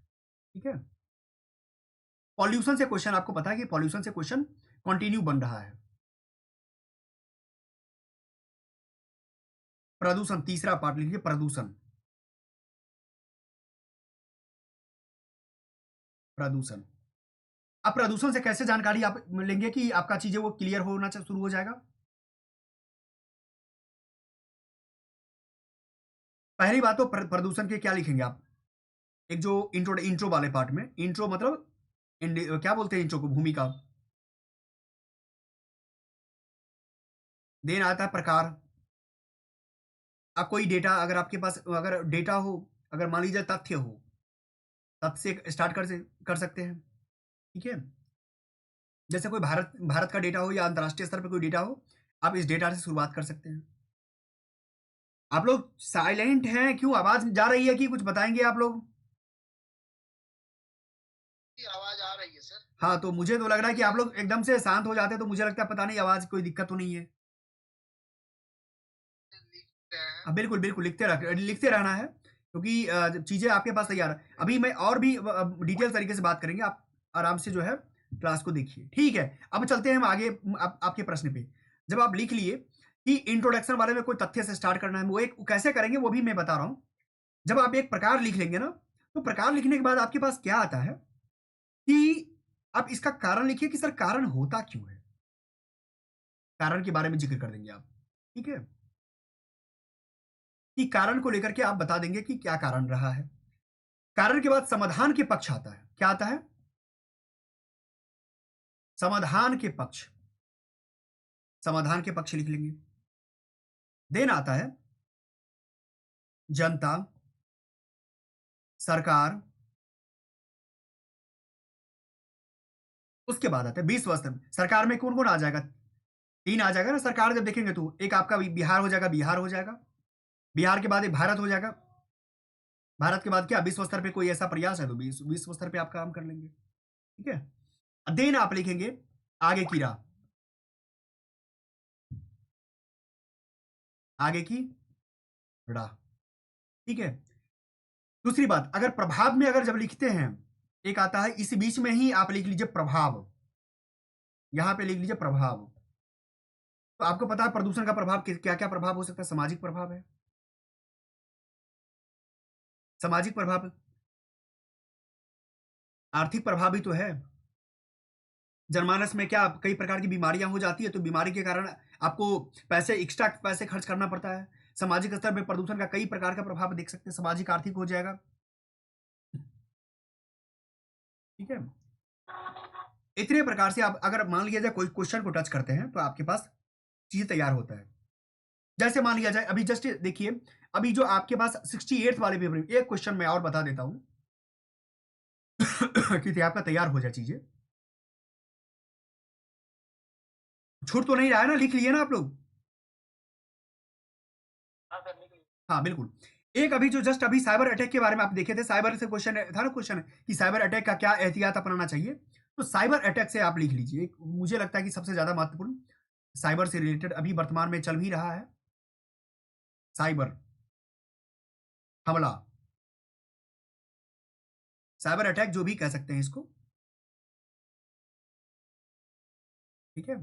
ठीक है? पॉल्यूशन से क्वेश्चन, आपको पता है कि पॉल्यूशन से क्वेश्चन कंटिन्यू बन रहा है। प्रदूषण, तीसरा पार्ट लिखिए, प्रदूषण, प्रदूषण। अब प्रदूषण से कैसे जानकारी आप लेंगे कि आपका चीजें वो क्लियर होना शुरू हो जाएगा? पहली बात तो प्रदूषण के क्या लिखेंगे आप? एक जो इंट्रो इंट्रो वाले पार्ट में, इंट्रो मतलब क्या बोलते हैं इंट्रो को, भूमिका। देन आता है प्रकार। आप कोई डेटा अगर आपके पास अगर डेटा हो, अगर मान लीजिए तथ्य हो, तथ्य से स्टार्ट कर सकते हैं, ठीक है? जैसे कोई भारत भारत का डेटा हो या अंतर्राष्ट्रीय स्तर पे कोई डेटा हो, आप इस डेटा से शुरुआत कर सकते हैं। आप लोग साइलेंट हैं क्यों? आवाज जा रही है कि कुछ बताएंगे आप लोग?
की आवाज आ रही है सर।
हाँ, तो मुझे तो लग रहा है कि आप लोग एकदम से शांत हो जाते हैं, तो मुझे लगता है पता नहीं आवाज कोई दिक्कत तो नहीं है।
लिख रहे हैं।
हाँ, बिल्कुल, बिल्कुल, लिखते रहना है, क्योंकि चीज़ें आपके पास तैयार है। अभी मैं और भी डिटेल तरीके से बात करेंगे, आप आराम से जो है क्लास को देखिए, ठीक है? अब चलते हैं हम आगे आपके प्रश्न पे। जब आप लिख लिए कि इंट्रोडक्शन वाले में कोई तथ्य से स्टार्ट करना है, वो एक कैसे करेंगे वो भी मैं बता रहा हूँ। जब आप एक प्रकार लिख लेंगे ना, तो प्रकार लिखने के बाद आपके पास क्या आता है कि आप इसका कारण लिखिए कि सर कारण होता क्यों है? कारण के बारे में ज़िक्र कर देंगे आप, ठीक है? कि कारण को लेकर के आप बता देंगे कि क्या कारण रहा है। कारण के बाद समाधान के पक्ष आता है। क्या आता है? समाधान के पक्ष। समाधान के पक्ष लिख लेंगे। देन आता है जनता, सरकार, उसके बाद आता है विश्व स्तर। सरकार में कौन-कौन आ जाएगा? 3 आ जाएगा ना, सरकार जब देखेंगे तो एक आपका बिहार हो जाएगा, बिहार हो जाएगा। बिहार के बाद एक भारत हो जाएगा। भारत के बाद क्या विश्व स्तर पे कोई ऐसा प्रयास है तो विश्व स्तर पे आप काम कर लेंगे, ठीक है? देन आप लिखेंगे आगे की राह। आगे की ड़ा। ठीक है। दूसरी बात, अगर प्रभाव में अगर जब लिखते हैं, एक आता है इस बीच में ही आप लिख लीजिए प्रभाव, यहां पे लिख लीजिए प्रभाव। तो आपको पता है प्रदूषण का प्रभाव क्या क्या प्रभाव हो सकता है? सामाजिक प्रभाव है, सामाजिक प्रभाव, आर्थिक प्रभाव भी तो है। जनमानस में क्या कई प्रकार की बीमारियां हो जाती है, तो बीमारी के कारण आपको पैसे, एक्स्ट्रा पैसे खर्च करना पड़ता है। सामाजिक स्तर पे प्रदूषण का कई प्रकार का प्रभाव देख सकते हैं, सामाजिक आर्थिक हो जाएगा। ठीक है। इतने प्रकार से आप अगर मान लिया जाए कोई क्वेश्चन को टच करते हैं तो आपके पास चीज तैयार होता है। जैसे मान लिया जाए अभी जस्ट देखिए, अभी जो आपके पास 68 वाले पेपर में एक क्वेश्चन मैं और बता देता हूं कि आपका तैयार हो जाए चीजें। छूट तो नहीं रहा है ना? लिख लिए ना आप लोग?
हाँ सर, निकली।
हाँ बिल्कुल। एक अभी जो जस्ट अभी साइबर अटैक के बारे में आप देखे थे, साइबर से क्वेश्चन था ना, क्वेश्चन कि साइबर अटैक का क्या एहतियात अपनाना चाहिए। तो साइबर अटैक से आप लिख लीजिए, मुझे लगता है कि सबसे ज्यादा महत्वपूर्ण साइबर से रिलेटेड अभी वर्तमान में चल भी रहा है, साइबर हमला, साइबर अटैक जो भी कह सकते हैं इसको। ठीक है।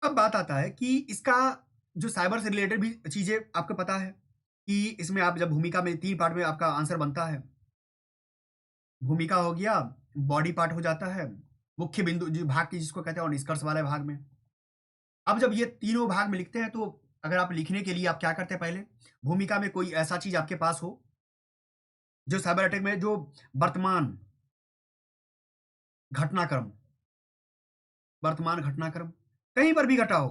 अब बात आता है कि इसका जो साइबर से रिलेटेड भी चीजें आपको पता है कि इसमें आप जब भूमिका में 3 पार्ट में आपका आंसर बनता है। भूमिका हो गया, बॉडी पार्ट हो जाता है, मुख्य बिंदु जो भाग की जिसको कहते हैं, और निष्कर्ष वाले भाग में। अब जब ये तीनों भाग में लिखते हैं तो अगर आप लिखने के लिए आप क्या करते हैं, पहले भूमिका में कोई ऐसा चीज आपके पास हो जो साइबर अटैक में जो वर्तमान घटनाक्रम, वर्तमान घटनाक्रम कहीं पर भी घटा हो,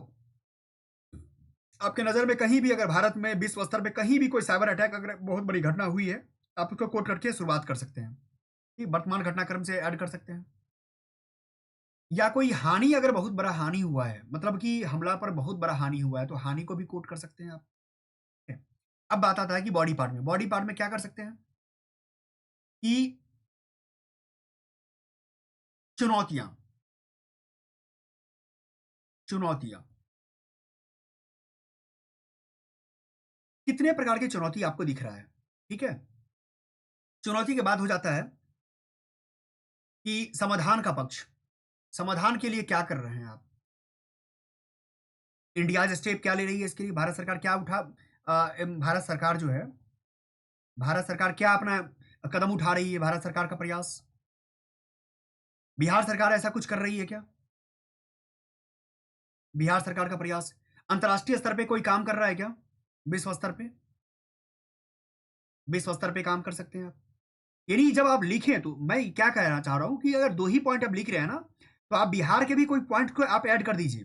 आपके नजर में कहीं भी, अगर भारत में विश्व स्तर पे कहीं भी कोई साइबर अटैक अगर बहुत बड़ी घटना हुई है, आप उसको कोट करके शुरुआत कर सकते हैं। ठीक, वर्तमान घटनाक्रम से ऐड कर सकते हैं। या कोई हानि, अगर बहुत बड़ा हानि हुआ है, मतलब कि हमला पर बहुत बड़ा हानि हुआ है, तो हानि को भी कोट कर सकते हैं आप। ठीक है? अब बात आता है कि बॉडी पार्ट में, बॉडी पार्ट में क्या कर सकते हैं कि चुनौतियां, चुनौतियां कितने प्रकार की चुनौती आपको दिख रहा है? ठीक है। चुनौती के बाद हो जाता है कि समाधान का पक्ष, समाधान के लिए क्या कर रहे हैं आप? इंडिया स्टेप क्या ले रही है इसके लिए? भारत सरकार क्या भारत सरकार जो है, भारत सरकार क्या अपना कदम उठा रही है? भारत सरकार का प्रयास, बिहार सरकार ऐसा कुछ कर रही है क्या? बिहार सरकार का प्रयास अंतर्राष्ट्रीय स्तर पे कोई काम कर रहा है क्या? विश्व स्तर पे, विश्व स्तर पे काम कर सकते हैं आप। यानी जब आप लिखें तो मैं क्या कहना चाह रहा हूं कि अगर 2 ही पॉइंट आप लिख रहे हैं ना, तो आप बिहार के भी कोई पॉइंट को आप ऐड कर दीजिए।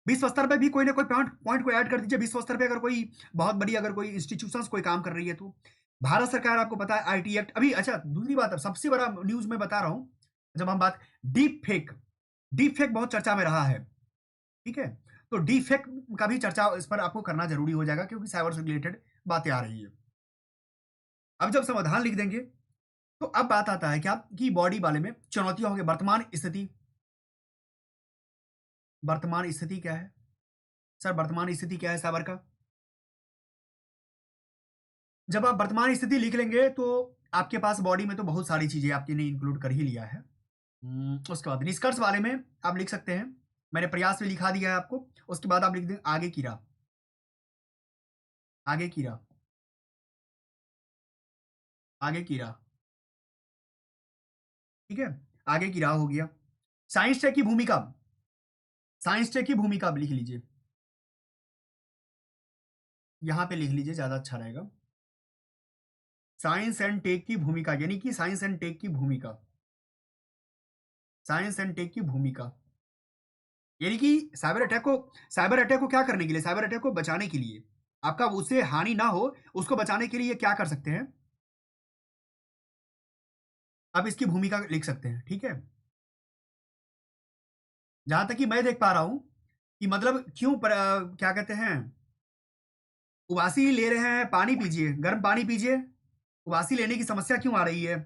विश्व स्तर पे भी कोई ना कोई पॉइंट को ऐड कर दीजिए। विश्व स्तर पे अगर कोई बहुत बड़ी, अगर कोई इंस्टीट्यूशंस कोई काम कर रही है, तो भारत सरकार आपको पता है आईटी एक्ट अभी, अच्छा दूसरी बात, अब सबसे बड़ा न्यूज मैं बता रहा हूं, जब हम बात डीप फेक, डीप फेक बहुत चर्चा में रहा है। ठीक है। तो डीप फेक का भी चर्चा इस पर आपको करना जरूरी हो जाएगा, क्योंकि साइबर से रिलेटेड बातें आ रही है। अब जब समाधान लिख देंगे तो अब बात आता है क्या कि बॉडी वाले में चुनौतियां होंगी। वर्तमान स्थिति, वर्तमान स्थिति क्या है सर? वर्तमान स्थिति क्या है साइबर का? जब आप वर्तमान स्थिति लिख लेंगे तो आपके पास बॉडी में तो बहुत सारी चीजें आपने ने इंक्लूड कर ही लिया है। उसके बाद निष्कर्ष वाले में आप लिख सकते हैं, मैंने प्रयास में लिखा दिया है आपको। उसके बाद आप लिख दें आगे की राह, आगे की राह, आगे की राह। ठीक है। आगे की राह हो गया। साइंस टेक की भूमिका, साइंस टेक की भूमिका आप लिख लीजिए, यहां पे लिख लीजिए, ज्यादा अच्छा रहेगा। साइंस एंड टेक की भूमिका, यानी कि साइंस एंड टेक की भूमिका, साइंस एंड टेक की भूमिका, यानी कि साइबर अटैक को क्या करने के लिए, साइबर अटैक को बचाने के लिए, आपका उससे हानि ना हो, उसको बचाने के लिए क्या कर सकते हैं आप? इसकी भूमिका लिख सकते हैं। ठीक है। जहां तक कि मैं देख पा रहा हूं कि मतलब क्या कहते हैं, उबासी ले रहे हैं, पानी पीजिए, गर्म पानी पीजिए, उबासी लेने की समस्या क्यों आ रही है?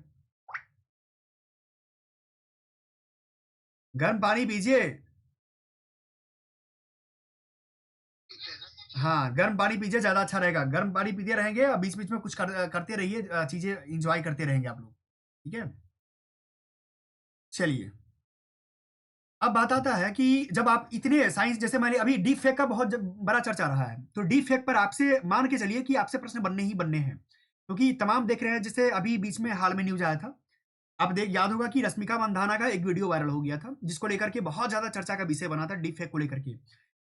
गर्म पानी पीजिए। हाँ, गर्म पानी पीजिए, ज़्यादा अच्छा रहेगा। गर्म पानी पीते रहेंगे और बीच-बीच में कुछ करते रहिए, चीज़ें एन्जॉय करते रहेंगे आप लोग। ठीक है? चलिए, अब बात आता है कि जब आप इतने साइंस, जैसे मैंने अभी डीप फेक का बहुत बड़ा चर्चा रहा है, तो डीप फेक पर आपसे मान के चलिए कि आपसे प्रश्न बनने ही बनने हैं, क्योंकि तमाम देख रहे हैं। जैसे अभी बीच में हाल में न्यूज़ आया था, आप देख याद होगा कि रश्मिका मंदाना का एक वीडियो वायरल हो गया था, जिसको लेकर के बहुत ज़्यादा चर्चा का विषय बना था, डीप फेक को लेकर के।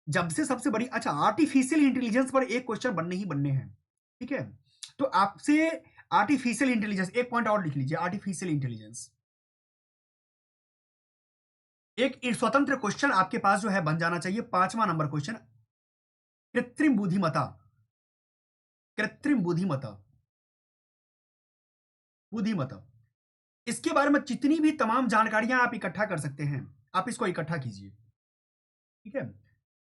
जब से सबसे बड़ी, अच्छा, आर्टिफिशियल इंटेलिजेंस पर एक क्वेश्चन बनने ही बनने हैं, ठीक है? तो आपसे आर्टिफिशियल इंटेलिजेंस, एक पॉइंट और लिख लीजिए, आर्टिफिशियल इंटेलिजेंस। एक स्वतंत्र क्वेश्चन आपके पास जो है बन जाना चाहिए, 5वां नंबर क्वेश्चन, कृत्रिम बुद्धिमत्ता। कृत्रिम बुद्धिमत्ता, बुद्धिमत्ता। इसके बारे में जितनी भी तमाम जानकारियां आप इकट्ठा कर सकते हैं, आप इसको इकट्ठा कीजिए। ठीक है?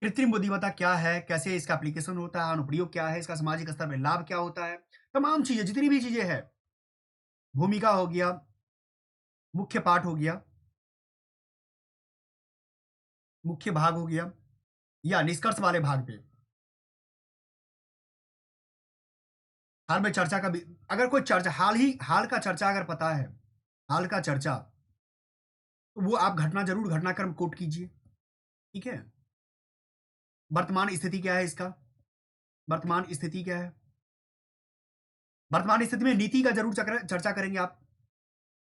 कृत्रिम बुद्धिमत्ता क्या है, कैसे इसका एप्लीकेशन होता है, अनुप्रयोग क्या है, इसका सामाजिक स्तर पर लाभ क्या होता है, तमाम चीजें, जितनी भी चीजें हैं, भूमिका हो गया, मुख्य पाठ हो गया, मुख्य भाग हो गया, या निष्कर्ष वाले भाग पे हाल में चर्चा का अगर कोई चर्चा, हाल का चर्चा अगर पता है, हाल का चर्चा, तो वो आप घटना जरूर घटनाक्रम कोट कीजिए। ठीक है? वर्तमान स्थिति क्या है इसका, वर्तमान स्थिति क्या है, वर्तमान स्थिति में नीति का जरूर चर्चा करेंगे आप,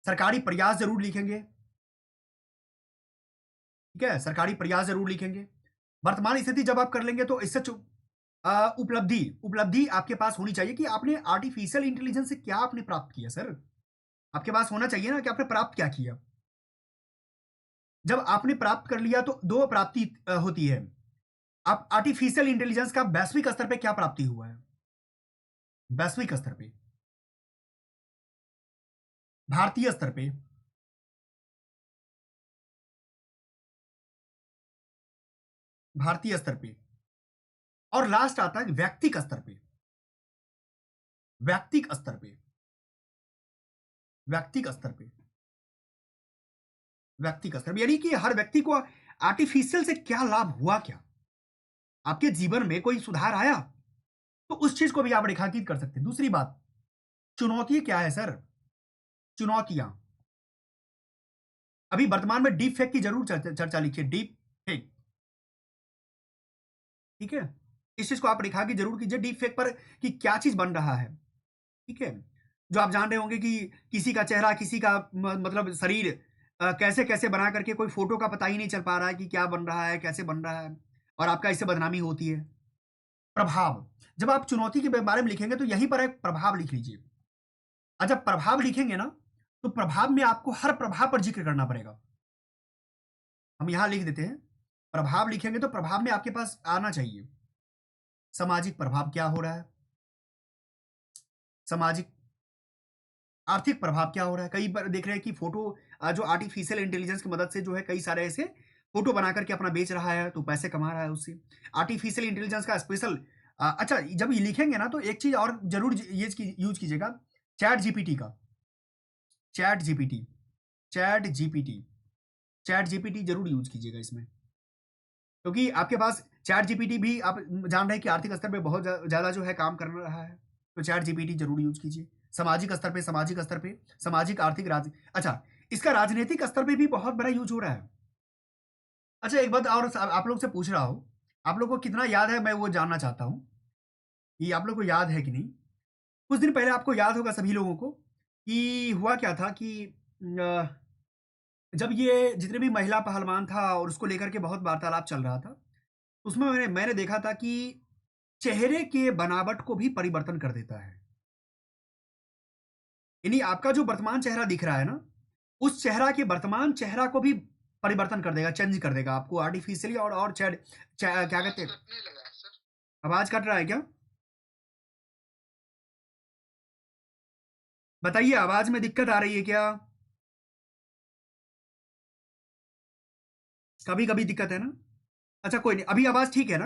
सरकारी प्रयास जरूर लिखेंगे। ठीक है? सरकारी प्रयास जरूर लिखेंगे। वर्तमान स्थिति जब आप कर लेंगे तो इससे उपलब्धि, उपलब्धि आपके पास होनी चाहिए कि आपने आर्टिफिशियल इंटेलिजेंस से क्या आपने प्राप्त किया सर। आपके पास होना चाहिए ना कि आपने प्राप्त क्या किया। जब आपने प्राप्त कर लिया तो दो प्राप्ति होती है। आप आर्टिफिशियल इंटेलिजेंस का वैश्विक स्तर पे क्या प्राप्ति हुआ है, वैश्विक स्तर पे, भारतीय स्तर पे, भारतीय स्तर पे, और लास्ट आता है व्यक्तिक स्तर पे, व्यक्तिक स्तर पे, व्यक्तिक स्तर पे, व्यक्तिक स्तर पे, यानी कि हर व्यक्ति को आर्टिफिशियल से क्या लाभ हुआ, क्या आपके जीवन में कोई सुधार आया, तो उस चीज को भी आप रेखांकित कर सकते हैं। दूसरी बात, चुनौती क्या है सर, चुनौतियां। अभी वर्तमान में डीप फेक की जरूर चर्चा लिखिए, डीप फेक। ठीक है? इस चीज को आप रेखांकित जरूर कीजिए, डीप फेक पर कि क्या चीज बन रहा है। ठीक है? जो आप जान रहे होंगे कि किसी का चेहरा, किसी का मतलब शरीर कैसे कैसे बना करके, कोई फोटो का पता ही नहीं चल पा रहा है कि क्या बन रहा है, कैसे बन रहा है, और आपका इससे बदनामी होती है। प्रभाव, जब आप चुनौती के बारे में लिखेंगे तो यहीं पर एक प्रभाव लिख लीजिए। और जब प्रभाव लिखेंगे ना, तो प्रभाव में आपको हर प्रभाव पर जिक्र करना पड़ेगा। हम यहां लिख देते हैं, प्रभाव लिखेंगे तो प्रभाव में आपके पास आना चाहिए, सामाजिक प्रभाव क्या हो रहा है, सामाजिक आर्थिक प्रभाव क्या हो रहा है। कई बार देख रहे हैं कि फोटो जो आर्टिफिशियल इंटेलिजेंस की मदद से जो है, कई सारे ऐसे फोटो बना करके अपना बेच रहा है, तो पैसे कमा रहा है उससे। आर्टिफिशियल इंटेलिजेंस का स्पेशल, अच्छा, जब ये लिखेंगे ना तो एक चीज और जरूर ये यूज कीजिएगा, चैट जीपीटी का, chat GPT, chat GPT, chat GPT जरूर यूज कीजिएगा इसमें, क्योंकि आपके पास चैट जीपीटी भी, आप जान रहे हैं कि आर्थिक स्तर पे बहुत ज्यादा जो है काम कर रहा है, तो चैट जीपीटी जरूर यूज कीजिए। सामाजिक स्तर पे, सामाजिक स्तर पे, सामाजिक आर्थिक अच्छा, इसका राजनीतिक स्तर पे भी बहुत बड़ा यूज हो रहा है। अच्छा, एक बात और आप लोग से पूछ रहा हूँ, आप लोग को कितना याद है, मैं वो जानना चाहता हूँ कि आप लोग को याद है कि नहीं। कुछ दिन पहले आपको याद होगा सभी लोगों को कि हुआ क्या था कि जब ये जितने भी महिला पहलवान था और उसको लेकर के बहुत वार्तालाप चल रहा था, उसमें मैंने देखा था कि चेहरे के बनावट को भी परिवर्तन कर देता है। यानी आपका जो वर्तमान चेहरा दिख रहा है ना, उस चेहरा के वर्तमान चेहरा को भी परिवर्तन कर देगा, चेंज कर देगा आपको आर्टिफिशियली। और क्या कहते हैं, आवाज कट रहा है क्या, बताइए, आवाज में दिक्कत आ रही है क्या, कभी कभी दिक्कत है ना। अच्छा, कोई नहीं, अभी आवाज ठीक है ना।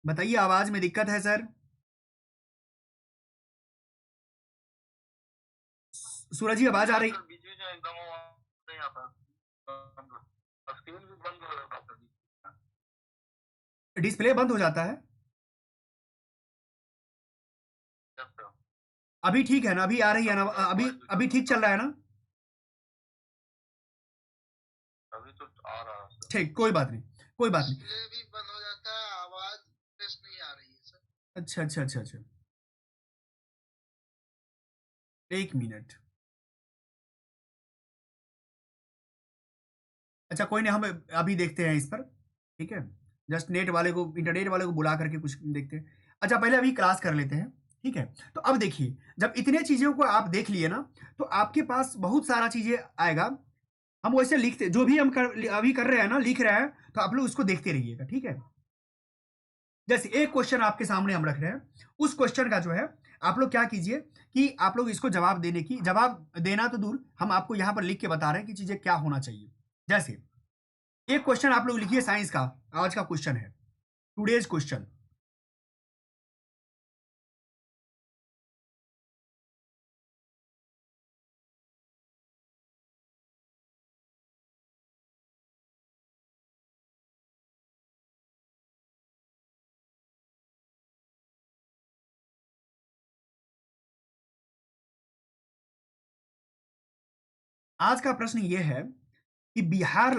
बताइए, आवाज में दिक्कत है सर। सूरज जी, आवाज आ रही।
बीच बीच में एकदम वो नहीं आता। स्क्रीन भी बंद हो जाता था।
डिस्प्ले बंद हो जाता है।
Yes sir.
अभी ठीक है ना? अभी आ रही है
तब
ना?
पूरा
अभी
मोबाइल भी
अभी
चलता
ठीक
था।
चल रहा है ना?
अभी तो आ रहा है सर।
ठीक, कोई बात नहीं, कोई बात नहीं।
डिस्प्ले भी बंद हो जाता है, आवाज फ्रेश नहीं आ रही है सर।
अच्छा अच्छा अच्छा अच्छा, एक मिनट। अच्छा कोई नहीं, हम अभी देखते हैं इस पर। ठीक है, जस्ट नेट वाले को, इंटरनेट वाले को बुला करके कुछ देखते हैं। अच्छा पहले अभी क्लास कर लेते हैं। ठीक है, तो अब देखिए, जब इतने चीजों को आप देख लिए ना, तो आपके पास बहुत सारा चीजें आएगा। हम वैसे लिखते, जो भी हम अभी कर रहे हैं ना, लिख रहे हैं, तो आप लोग उसको देखते रहिएगा। ठीक है, जैसे एक क्वेश्चन आपके सामने हम रख रहे हैं, उस क्वेश्चन का जो है, आप लोग क्या कीजिए कि आप लोग इसको जवाब देने की, जवाब देना तो दूर, हम आपको यहां पर लिख के बता रहे हैं कि चीजें क्या होना चाहिए। जैसे एक क्वेश्चन आप लोग लिखिए साइंस का, आज का क्वेश्चन है, टुडेज क्वेश्चन। आज का प्रश्न यह है कि बिहार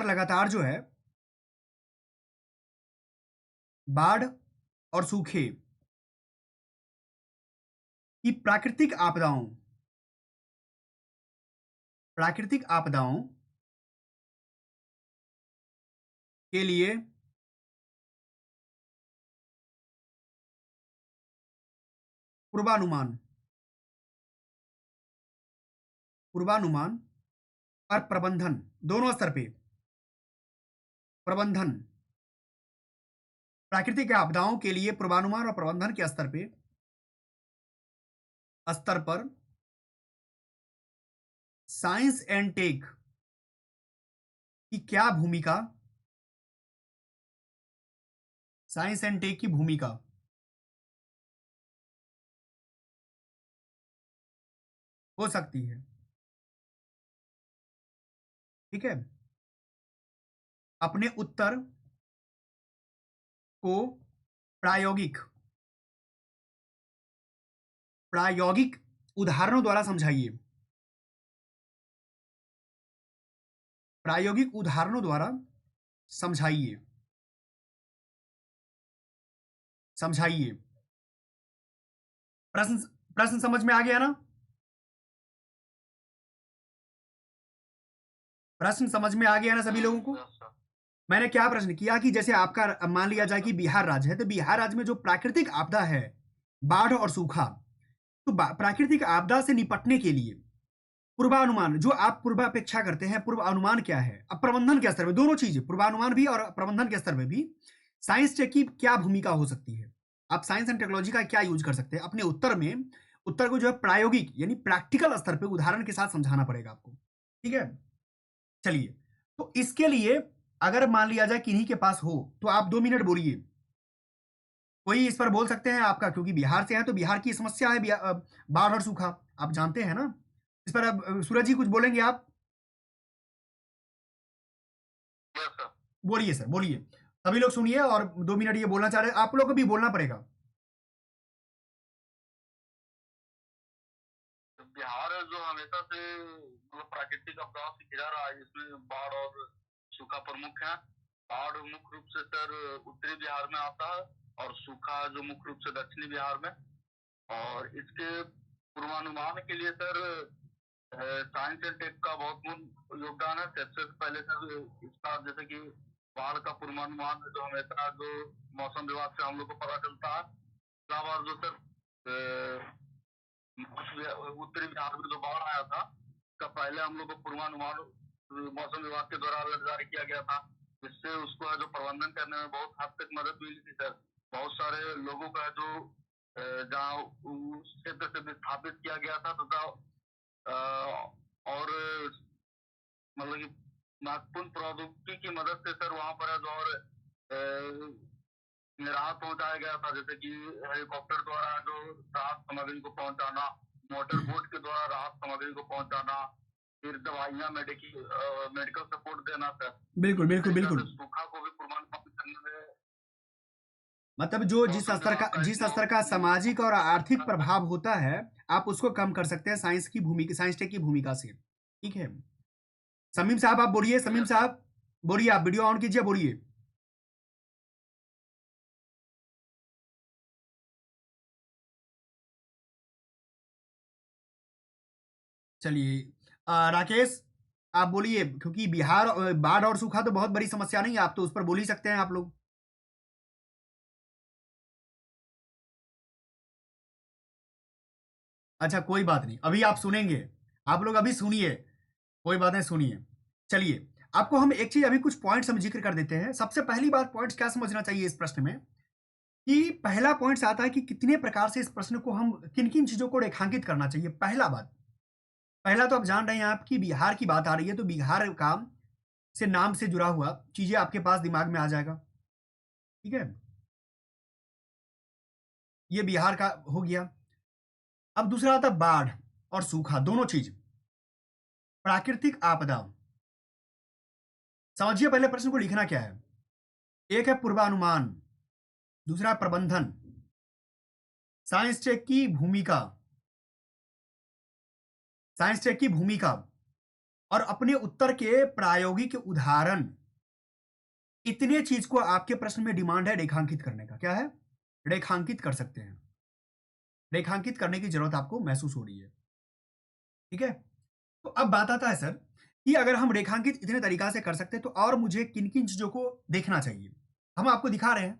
लगातार जो है, बाढ़ और सूखे की प्राकृतिक आपदाओं के लिए पूर्वानुमान पूर्वानुमान और प्रबंधन, दोनों स्तर पे प्रबंधन, प्राकृतिक आपदाओं के लिए पूर्वानुमान और प्रबंधन के स्तर पर साइंस एंड टेक की क्या भूमिका, साइंस एंड टेक की भूमिका हो सकती है। ठीक है, अपने उत्तर को प्रायोगिक प्रायोगिक उदाहरणों द्वारा समझाइए, प्रायोगिक उदाहरणों द्वारा समझाइए समझाइए। प्रश्न प्रश्न समझ में आ गया ना? प्रश्न समझ में आ गया ना सभी लोगों को?
Yes sir.
मैंने क्या प्रश्न किया कि जैसे आपका, मान लिया जाए कि बिहार राज्य है, तो बिहार राज्य में जो प्राकृतिक आपदा है, बाढ़ और सूखा, तो प्राकृतिक आपदा से निपटने के लिए पूर्वानुमान, जो आप पूर्वापेक्षा करते हैं, पूर्वानुमान क्या है, अब प्रबंधन के स्तर में, दोनों चीजें, पूर्वानुमान भी और प्रबंधन के स्तर में भी साइंस टेक की क्या भूमिका हो सकती है, आप साइंस एंड टेक्नोलॉजी का क्या यूज कर सकते हैं अपने उत्तर में। उत्तर को जो है प्रायोगिक यानी प्रैक्टिकल स्तर पे उदाहरण के साथ समझाना पड़ेगा आपको। ठीक है, चलिए, तो इसके लिए अगर मान लिया जाए किन्हीं के पास हो, तो आप 2 मिनट बोलिए, कोई इस पर बोल सकते हैं आपका, क्योंकि बिहार से है तो बिहार की समस्या है, बाढ़ और सूखा, आप जानते हैं ना। इस पर अब सूरज जी कुछ बोलेंगे आप?
Yes sir.
बोलिए सर, बोलिए, सभी लोग सुनिए, और 2 मिनट ये बोलना चाह रहे हैं, आप लोग को भी बोलना पड़ेगा।
बिहार जो हमेशा से मतलब प्राकृतिक आपदाओं से घिरा रहा है, जिसमें बाढ़ और सूखा प्रमुख है। बाढ़ मुख्य रूप से सर उत्तरी बिहार में आता है, और सूखा जो मुख्य रूप से दक्षिणी बिहार में। और इसके पूर्वानुमान के लिए सर साइंस एंड टेक का बहुत मूल योगदान है। सबसे पहले सर इसका जैसे कि बाढ़ का पूर्वानुमान जो हमेशा जो मौसम विभाग से हम लोग को पता चलता है। इसके अलावा जो सर उत्तरी बिहार में जो बाढ़ आया था, उसका पहले हम लोग को पूर्वानुमान मौसम विभाग के द्वारा अलर्ट जारी किया गया था, जिससे उसको है जो प्रबंधन करने में बहुत हद तक मदद मिली थी सर। बहुत सारे लोगों का जो जहाँ उस क्षेत्र से विस्थापित किया गया था तथा और मतलब कि महत्वपूर्ण प्रौद्योगिकी की मदद से सर वहां पर है जो और राहत पहुंचाया गया था, जैसे कि हेलीकॉप्टर द्वारा जो राहत सामग्री को पहुंचाना, मोटर बोट के द्वारा राहत सामग्री को पहुंचाना, फिर दवाइयाँ, मेडिकल सपोर्ट देना सर।
बिल्कुल
इसी
बिल्कुल
तरीका
बिल्कुल।
से सूखा को भी प्रभावित करने में
मतलब जो
मौसम विभाग का
जिस
इसमें
स्तर का सामाजिक और आर्थिक
रहता है।
प्रभाव होता है, आप उसको कम कर सकते हैं साइंस टेक की भूमिका से। ठीक है, समीम साहब आप बोलिए, समीम
यस सर।
साहब बोलिए, आप वीडियो ऑन कीजिए, बोलिए। चलिए, राकेश आप बोलिए, क्योंकि बिहार बाढ़ और सूखा तो बहुत बड़ी समस्या नहीं है, आप तो उस पर बोल ही सकते हैं आप लोग। अच्छा कोई बात नहीं, अभी आप सुनेंगे, आप लोग अभी सुनिए, कोई बात नहीं, सुनिए। चलिए, आपको हम एक चीज, अभी कुछ पॉइंट्स हम जिक्र कर देते हैं। सबसे पहली बात, पॉइंट्स क्या समझना चाहिए इस प्रश्न में, कि पहला पॉइंट्स आता है कि कितने प्रकार से इस प्रश्न को हम किन किन चीजों को रेखांकित करना चाहिए। पहला बात, पहला तो आप जान रहे हैं, आपकी बिहार की बात आ रही है, तो बिहार का से नाम से जुड़ा हुआ चीजें आपके पास दिमाग में आ जाएगा। ठीक है, ये बिहार का हो गया। अब दूसरा आता है बाढ़ और सूखा, दोनों चीज, प्राकृतिक आपदा। समझिए पहले प्रश्न को लिखना क्या है। एक है पूर्वानुमान, दूसरा है प्रबंधन, साइंस टेक की भूमिका, साइंस टेक की भूमिका, और अपने उत्तर के प्रायोगिक उदाहरण। इतने चीज को आपके प्रश्न में डिमांड है रेखांकित करने का। क्या है? रेखांकित कर सकते हैं, रेखांकित करने की जरूरत आपको महसूस हो रही है। ठीक है, तो अब बात आता है सर, कि अगर हम रेखांकित इतने तरीका से कर सकते हैं, तो और मुझे किन किन चीजों को देखना चाहिए। हम आपको दिखा रहे हैं,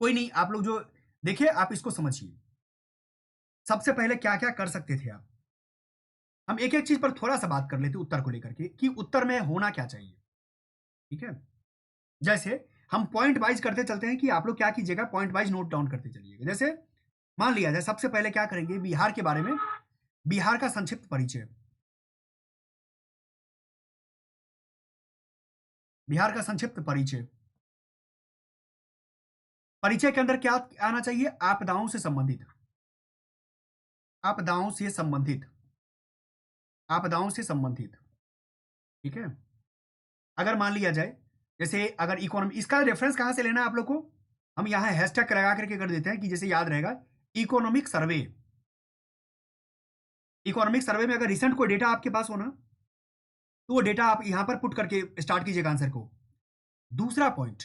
कोई नहीं, आप लोग जो देखिए आप इसको समझिए। सबसे पहले क्या क्या कर सकते थे आप, हम एक एक चीज पर थोड़ा सा बात कर लेते उत्तर को लेकर के, कि उत्तर में होना क्या चाहिए। ठीक है, जैसे हम पॉइंट वाइज करते चलते हैं, कि आप लोग क्या कीजिएगा, पॉइंट वाइज नोट डाउन करते चलिएगा। जैसे मान लिया जाए, सबसे पहले क्या करेंगे, बिहार के बारे में, बिहार का संक्षिप्त परिचय, बिहार का संक्षिप्त परिचय। परिचय के अंदर क्या आना चाहिए, आपदाओं से संबंधित, आपदाओं से संबंधित, आपदाओं से संबंधित। ठीक है, अगर मान लिया जाए, जैसे अगर इकोनॉमी, इसका रेफरेंस कहां से लेना है आप लोग को, हम यहां हैशटैग लगा करके कर देते हैं, कि जैसे याद रहेगा, इकोनॉमिक सर्वे। इकोनॉमिक सर्वे में अगर रिसेंट कोई डेटा आपके पास होना, तो वो डेटा आप यहां पर पुट करके स्टार्ट कीजिएगा आंसर को। दूसरा पॉइंट,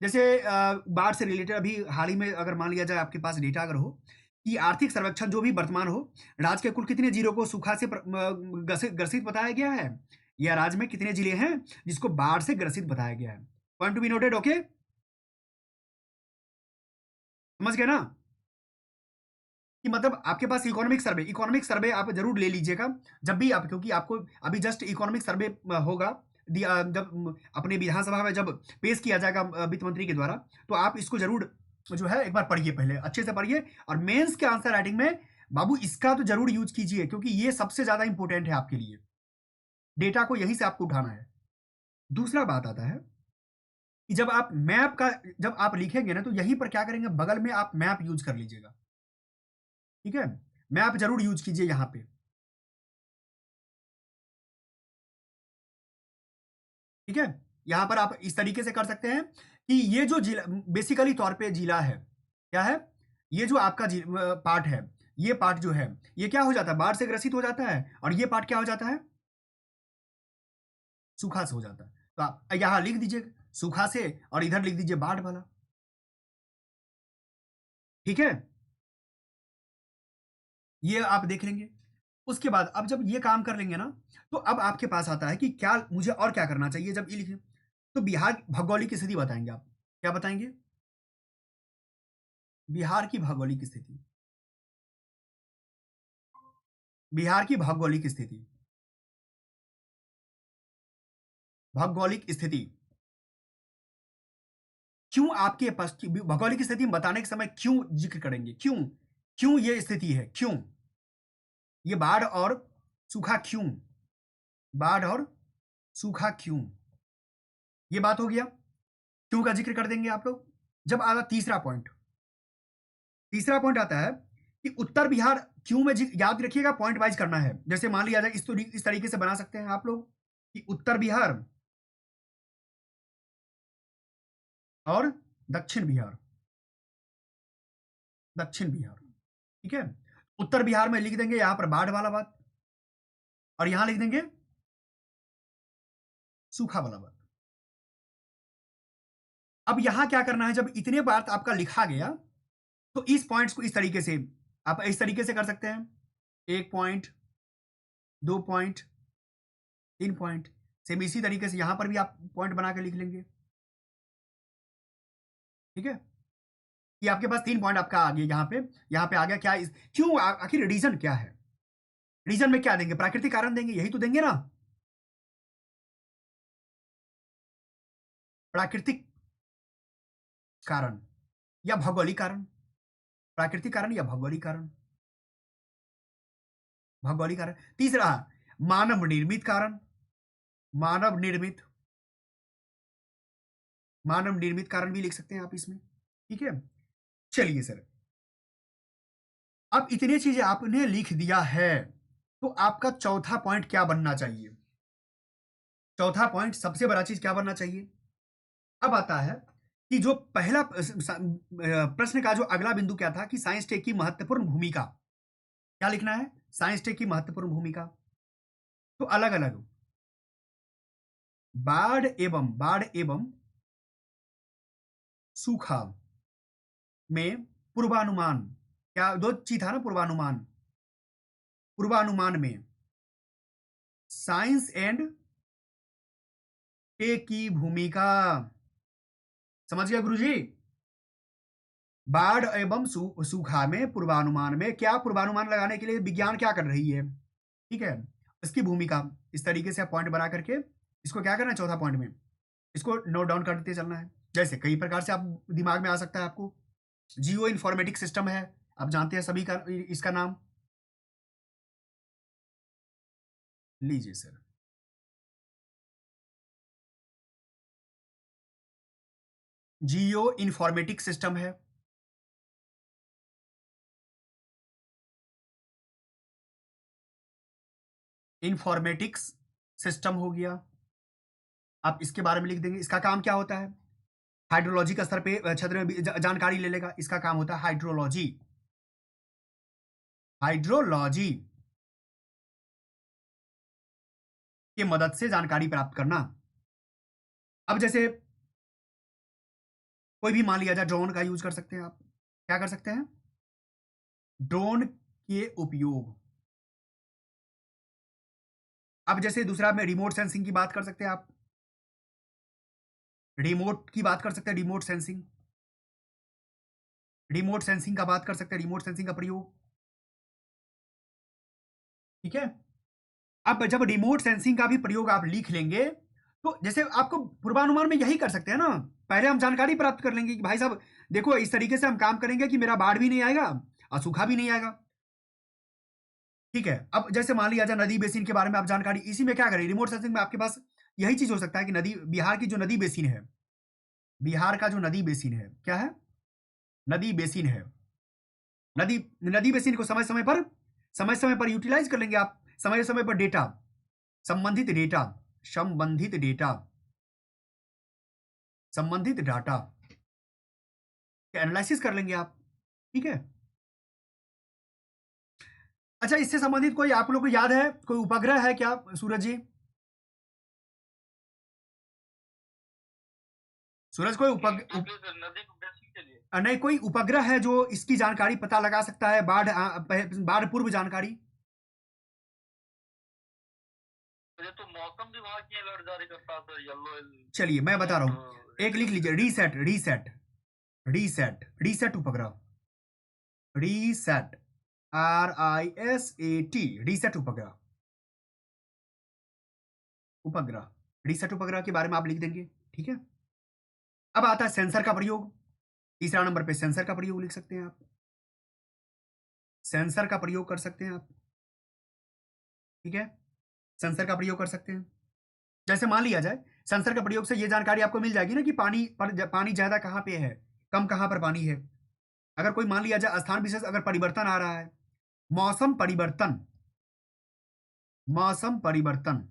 जैसे बाढ़ से रिलेटेड अभी हाल ही में अगर मान लिया जाए आपके पास डेटा अगर हो, कि आर्थिक सर्वेक्षण जो भी वर्तमान हो, राज्य के कुल कितने जिलों को सूखा से ग्रसित बताया गया है, या राज्य में कितने जिले हैं जिसको बाढ़ से ग्रसित बताया गया है। Point to be noted, okay, समझ गए ना, कि मतलब आपके पास इकोनॉमिक सर्वे आप जरूर ले लीजिएगा जब भी आप, क्योंकि आपको अभी जस्ट इकोनॉमिक सर्वे होगा, जब अपने विधानसभा में जब पेश किया जाएगा वित्त मंत्री के द्वारा, तो आप इसको जरूर जो है एक बार पढ़िए, पहले अच्छे से पढ़िए, और मेंस के आंसर राइटिंग में बाबू इसका तो जरूर यूज कीजिए, क्योंकि ये सबसे ज्यादा इंपॉर्टेंट है आपके लिए, डेटा को यहीं से आपको उठाना है। दूसरा बात आता है, कि जब आप मैप का, जब आप लिखेंगे ना, तो यहीं पर क्या करेंगे, बगल में आप मैप यूज कर लीजिएगा। ठीक है, मैप जरूर यूज कीजिए यहां पे। ठीक है, यहां पर आप इस तरीके से कर सकते हैं, कि ये जो जिला, बेसिकली तौर पे जिला है, क्या है, ये जो आपका पार्ट है, ये पार्ट जो है, ये क्या हो जाता है, बाढ़ से ग्रसित हो जाता है, और ये पार्ट क्या हो जाता है, सूखा से हो जाता है। तो आप यहां लिख दीजिए सूखा से, और इधर लिख दीजिए बाढ़ वाला। ठीक है, ये आप देख लेंगे। उसके बाद अब जब ये काम कर लेंगे ना, तो अब आपके पास आता है कि क्या मुझे और क्या करना चाहिए, जब ये लिखे, तो बिहार भौगोलिक स्थिति बताएंगे आप, क्या बताएंगे, बिहार की भौगोलिक स्थिति, बिहार की भौगोलिक स्थिति, भौगोलिक स्थिति, क्यों आपके पास भौगोलिक स्थिति में बताने के समय क्यों जिक्र करेंगे, क्यों, क्यों ये स्थिति है, क्यों ये बाढ़ और सूखा, क्यों बाढ़ और सूखा, क्यों, ये बात हो गया, क्यों का जिक्र कर देंगे आप लोग। जब आता तीसरा पॉइंट, तीसरा पॉइंट आता है, कि उत्तर बिहार क्यों में याद रखिएगा, पॉइंट वाइज करना है। जैसे मान लिया जाए इस तरीके से बना सकते हैं आप लोग कि उत्तर बिहार और दक्षिण बिहार, दक्षिण बिहार, ठीक है। उत्तर बिहार में लिख देंगे यहां पर बाढ़ वाला बात, और यहां लिख देंगे सूखा वाला बात। अब यहां क्या करना है, जब इतने बात आपका लिखा गया तो इस पॉइंट्स को इस तरीके से आप इस तरीके से कर सकते हैं, 1 पॉइंट, 2 पॉइंट, 3 पॉइंट। सेम इसी तरीके से यहां पर भी आप पॉइंट बना के लिख लेंगे, ठीक है। कि आपके पास 3 पॉइंट आपका आ गया यहां पे आ गया। क्या क्यों, आखिर रीजन क्या है? रीजन में क्या देंगे? प्राकृतिक कारण देंगे, यही तो देंगे ना, प्राकृतिक कारण या भौगोलिक कारण। प्राकृतिक कारण या भौगोलिक कारण, भौगोलिक कारण। तीसरा मानव निर्मित कारण, मानव निर्मित, मानव निर्मित कारण भी लिख सकते हैं आप इसमें, ठीक है। चलिए सर, अब इतनी चीजें आपने लिख दिया है, तो आपका चौथा पॉइंट क्या बनना चाहिए? चौथा पॉइंट सबसे बड़ा चीज क्या बनना चाहिए? अब आता है कि जो पहला प्रश्न का जो अगला बिंदु क्या था कि साइंस टेक की महत्वपूर्ण भूमिका, क्या लिखना है? साइंस टेक की महत्वपूर्ण भूमिका। तो अलग अलग बाढ़ एवं सूखा में पूर्वानुमान, क्या दो चीज था ना, पूर्वानुमान, पूर्वानुमान में साइंस एंड टेक की भूमिका। समझ गया गुरुजी? बाढ़ एवं सूखा में पूर्वानुमान में क्या पूर्वानुमान लगाने के लिए विज्ञान क्या कर रही है, ठीक है, इसकी भूमिका। इस तरीके से आप पॉइंट बना करके इसको क्या करना है, चौथा पॉइंट में इसको नोट डाउन करते चलना है। जैसे कई प्रकार से आप दिमाग में आ सकता है आपको, जियो इन्फॉर्मेटिक सिस्टम है, आप जानते हैं सभी का इसका नाम, लीजिए सर। जियो इन्फॉर्मेटिक सिस्टम है, इन्फॉर्मेटिक्स सिस्टम हो गया। आप इसके बारे में लिख देंगे, इसका काम क्या होता है? हाइड्रोलॉजी का स्तर पे क्षेत्र में भी जानकारी ले लेगा। इसका काम होता है हाइड्रोलॉजी, हाइड्रोलॉजी की मदद से जानकारी प्राप्त करना। अब जैसे कोई भी मान लिया जाए, ड्रोन का यूज कर सकते हैं आप। क्या कर सकते हैं? ड्रोन के उपयोग। अब जैसे दूसरा में रिमोट सेंसिंग की बात कर सकते हैं आप, रिमोट की बात कर सकते हैं, रिमोट सेंसिंग, रिमोट सेंसिंग का बात कर सकते हैं, रिमोट सेंसिंग का प्रयोग, ठीक है। अब जब रिमोट सेंसिंग का भी प्रयोग आप लिख लेंगे, तो जैसे आपको पूर्वानुमान में यही कर सकते हैं ना, पहले हम जानकारी प्राप्त कर लेंगे कि भाई साहब देखो इस तरीके से हम काम करेंगे कि मेरा बाढ़ भी नहीं आएगा और सूखा भी नहीं आएगा, ठीक है। अब जैसे मान लिया जाए नदी बेसिन के बारे में आप जानकारी, इसी में क्या करें, रिमोट सेंसिंग में आपके पास यही चीज हो सकता है कि नदी, बिहार की जो नदी बेसिन है, बिहार का जो नदी बेसिन है, क्या है? नदी बेसिन है। नदी नदी बेसिन को समय समय पर यूटिलाइज कर लेंगे आप, समय समय पर डेटा, संबंधित डेटा, संबंधित डेटा, संबंधित डाटा एनालिसिस कर लेंगे आप, ठीक है। अच्छा, इससे संबंधित कोई आप लोग को याद है, कोई उपग्रह है क्या सूरज जी? सूरज कोई
नदी को बेसिन के लिए
नहीं, कोई उपग्रह है जो इसकी जानकारी पता लगा सकता है, बाढ़ पूर्व जानकारी?
ये तो मौसम विभाग की अलर्ट जारी करता है येलो।
चलिए मैं बता रहा हूं, एक लिख लीजिए, रीसेट, रीसेट, रीसेट, रीसेट उपग्रह, रीसेट, RISAT, रीसेट उपग्रह, उपग्रह, रीसेट उपग्रह के बारे में आप लिख देंगे, ठीक है। अब आता है सेंसर का प्रयोग, तीसरा नंबर पे सेंसर का प्रयोग लिख सकते हैं आप, सेंसर का प्रयोग कर सकते हैं आप, ठीक है, सेंसर का प्रयोग कर सकते हैं। जैसे मान लिया जाए सेंसर का प्रयोग से ये जानकारी आपको मिल जाएगी ना कि पानी ज्यादा कहाँ पे है, कम कहाँ पर पानी है, अगर कोई मान लिया जाए स्थान विशेष अगर परिवर्तन आ रहा है, मौसम परिवर्तन, मौसम परिवर्तन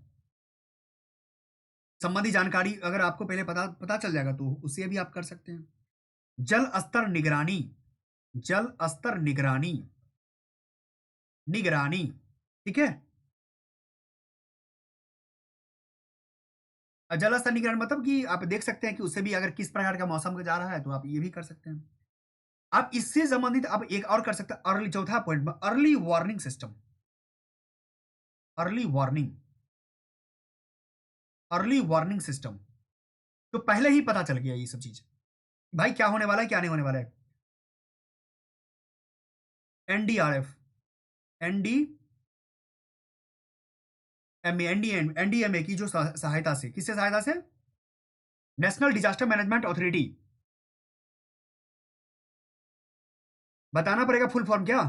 संबंधी जानकारी अगर आपको पहले पता पता चल जाएगा तो उससे भी आप कर सकते हैं। जल स्तर निगरानी, जल स्तर निगरानी, निगरानी, ठीक है। जल स्तर निगरानी मतलब कि आप देख सकते हैं कि उससे भी अगर किस प्रकार का मौसम का जा रहा है तो आप ये भी कर सकते हैं। आप इससे संबंधित आप एक और कर सकते हैं, अर्ली, चौथा पॉइंट में early warning system, early warning, early warning system. तो पहले ही पता चल गया ये सब चीज, भाई क्या होने वाला है क्या नहीं होने वाला है। एनडीआरएफ, एनडी एमए, एनडीएमए की जो सहायता से, किससे सहायता से, नेशनल डिजास्टर मैनेजमेंट अथॉरिटी। बताना पड़ेगा फुल फॉर्म क्या,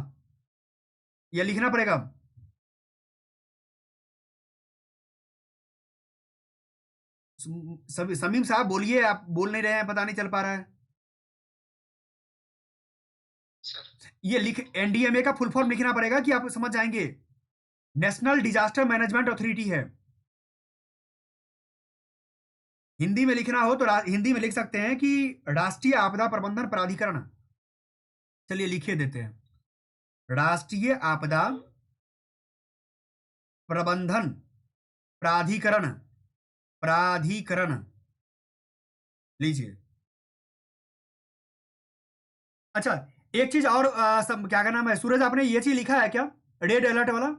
या लिखना पड़ेगा। समीम साहब बोलिए, आप बोल नहीं रहे हैं, पता नहीं चल पा रहा है। ये लिख, एनडीएमए का फुल फॉर्म लिखना पड़ेगा कि आप समझ जाएंगे। नेशनल डिजास्टर मैनेजमेंट अथॉरिटी है। हिंदी में लिखना हो तो हिंदी में लिख सकते हैं कि राष्ट्रीय आपदा प्रबंधन प्राधिकरण। चलिए लिखे देते हैं, राष्ट्रीय आपदा प्रबंधन प्राधिकरण, प्राधिकरण लीजिए। अच्छा, एक चीज और क्या नाम है सूरज, आपने ये चीज लिखा है क्या, रेड अलर्ट वाला।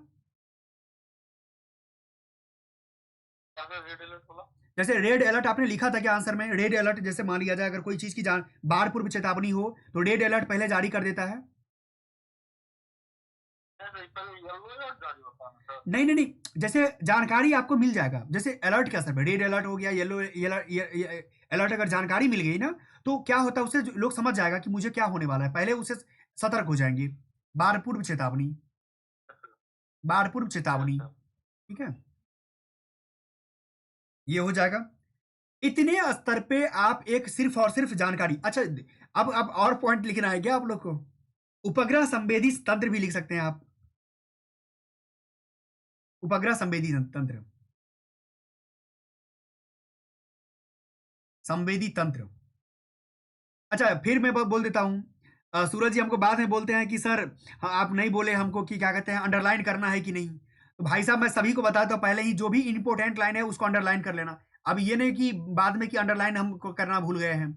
रेड अलर्ट वाला
जैसे रेड अलर्ट आपने लिखा था क्या आंसर में, रेड अलर्ट जैसे मान लिया जाए अगर कोई चीज की बाढ़ पूर्व चेतावनी हो तो रेड अलर्ट पहले जारी कर देता है। नहीं नहीं नहीं, जैसे जानकारी आपको मिल जाएगा, जैसे अलर्ट क्या सर, रेड अलर्ट हो गया, येलो अलर्ट, अगर जानकारी मिल गई ना तो क्या होता है, उससे लोग समझ जाएगा कि मुझे क्या होने वाला है, पहले उससे सतर्क हो जाएंगे। बाढ़ पूर्व चेतावनी, बाढ़ पूर्व चेतावनी, ठीक है, ये हो जाएगा। इतने स्तर पे आप एक सिर्फ और सिर्फ जानकारी। अच्छा, अब और पॉइंट लिखना है क्या आप लोग को, उपग्रह संवेदी तंत्र भी लिख सकते हैं आप, उपग्रह संवेदी तंत्र, संवेदी तंत्र। अच्छा फिर मैं बोल देता हूं, सूरज जी हमको बाद में बोलते हैं कि सर हाँ, आप नहीं बोले हमको कि क्या कहते हैं अंडरलाइन करना है कि नहीं। तो भाई साहब मैं सभी को बताता हूं पहले ही, जो भी इंपोर्टेंट लाइन है उसको अंडरलाइन कर लेना। अब ये नहीं कि बाद में कि अंडरलाइन हमको करना भूल गए हैं।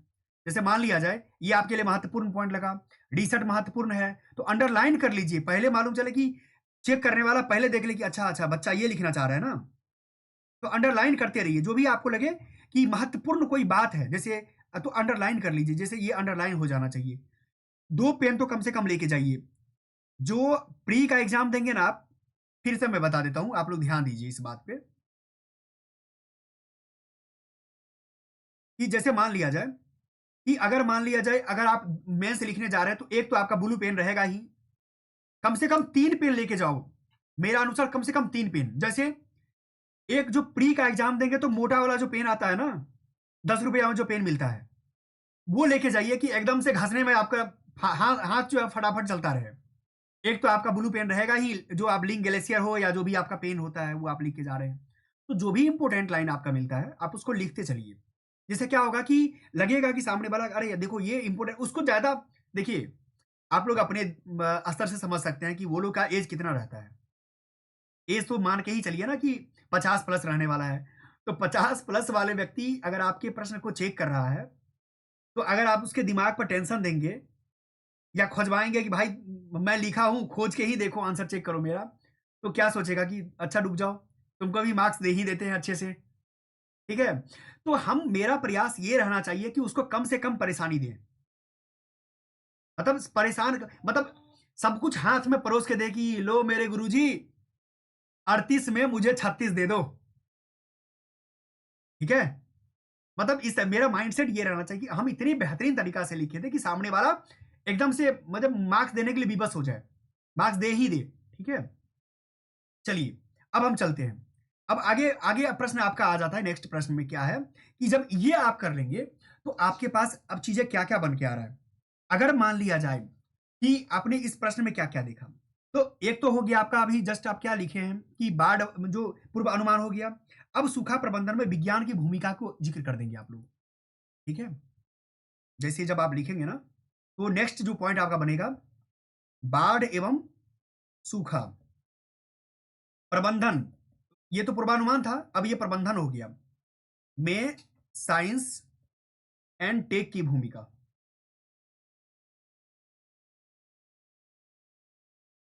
जैसे मान लिया जाए ये आपके लिए महत्वपूर्ण पॉइंट लगा, रिसर्च महत्वपूर्ण है तो अंडरलाइन कर लीजिए, पहले मालूम चले कि चेक करने वाला पहले देख ले कि अच्छा अच्छा बच्चा ये लिखना चाह रहा है ना, तो अंडरलाइन करते रहिए जो भी आपको लगे कि महत्वपूर्ण कोई बात है, जैसे तो अंडरलाइन कर लीजिए, जैसे ये अंडरलाइन हो जाना चाहिए। 2 पेन तो कम से कम लेके जाइए। जो प्री का एग्जाम देंगे ना आप, फिर से मैं बता देता हूं, आप लोग ध्यान दीजिए इस बात पे कि जैसे मान लिया जाए कि अगर मान लिया जाए अगर आप मेंस लिखने जा रहे हैं तो एक तो आपका ब्लू पेन रहेगा ही, कम से कम 3 पेन लेके जाओ, मेरा अनुसार कम से कम 3 पेन। जैसे एक जो प्री का एग्जाम देंगे तो मोटा वाला जो पेन आता है ना, 10 रुपया में जो पेन मिलता है, वो लेके जाइए कि एकदम से घसने में आपका हाथ जो है फटाफट चलता रहे। एक तो आपका ब्लू पेन रहेगा ही, जो आप लिंक ग्लेशियर हो या जो भी आपका पेन होता है वो आप लिख के जा रहे हैं, तो जो भी इंपोर्टेंट लाइन आपका मिलता है आप उसको लिखते चलिए। जिससे क्या होगा कि लगेगा कि सामने वाला अरे देखो ये इंपोर्टेंट, उसको ज्यादा देखिए, आप लोग अपने स्तर से समझ सकते हैं कि वो लोग का एज कितना रहता है। एज तो मान के ही चलिए ना कि 50 प्लस रहने वाला है, तो 50 प्लस वाले व्यक्ति अगर आपके प्रश्न को चेक कर रहा है तो अगर आप उसके दिमाग पर टेंशन देंगे या खोजवाएंगे कि भाई मैं लिखा हूं खोज के ही देखो आंसर चेक करो मेरा, तो क्या सोचेगा कि अच्छा डूब जाओ, तुमको भी मार्क्स दे ही देते हैं अच्छे से, ठीक है। तो हम, मेरा प्रयास ये रहना चाहिए कि उसको कम से कम परेशानी दें, मतलब परेशान मतलब सब कुछ हाथ में परोस के दे कि लो मेरे गुरुजी 38 में मुझे 36 दे दो, ठीक है। मतलब इस मेरा माइंडसेट ये रहना चाहिए कि हम इतनी बेहतरीन तरीका से लिखे थे कि सामने वाला एकदम से मतलब मार्क्स देने के लिए विवश हो जाए, मार्क्स दे ही दे, ठीक है। चलिए अब हम चलते हैं, अब आगे आगे प्रश्न आपका आ जाता है। नेक्स्ट प्रश्न में क्या है कि जब ये आप कर लेंगे तो आपके पास अब चीजें क्या क्या बन के आ रहा है, अगर मान लिया जाए कि आपने इस प्रश्न में क्या-क्या देखा, तो एक तो हो गया आपका अभी जस्ट आप क्या लिखे हैं कि बाढ़ जो पूर्व अनुमान हो गया। अब सूखा प्रबंधन में विज्ञान की भूमिका को ज़िक्र कर देंगे आप लोग, ठीक है? जैसे जब आप लिखेंगे ना, तो नेक्स्ट जो पॉइंट आपका बनेगा, बाढ़ एवं सूखा प्रबंधन, ये तो पूर्वानुमान था, अब ये प्रबंधन हो गया, में साइंस एंड टेक की भूमिका,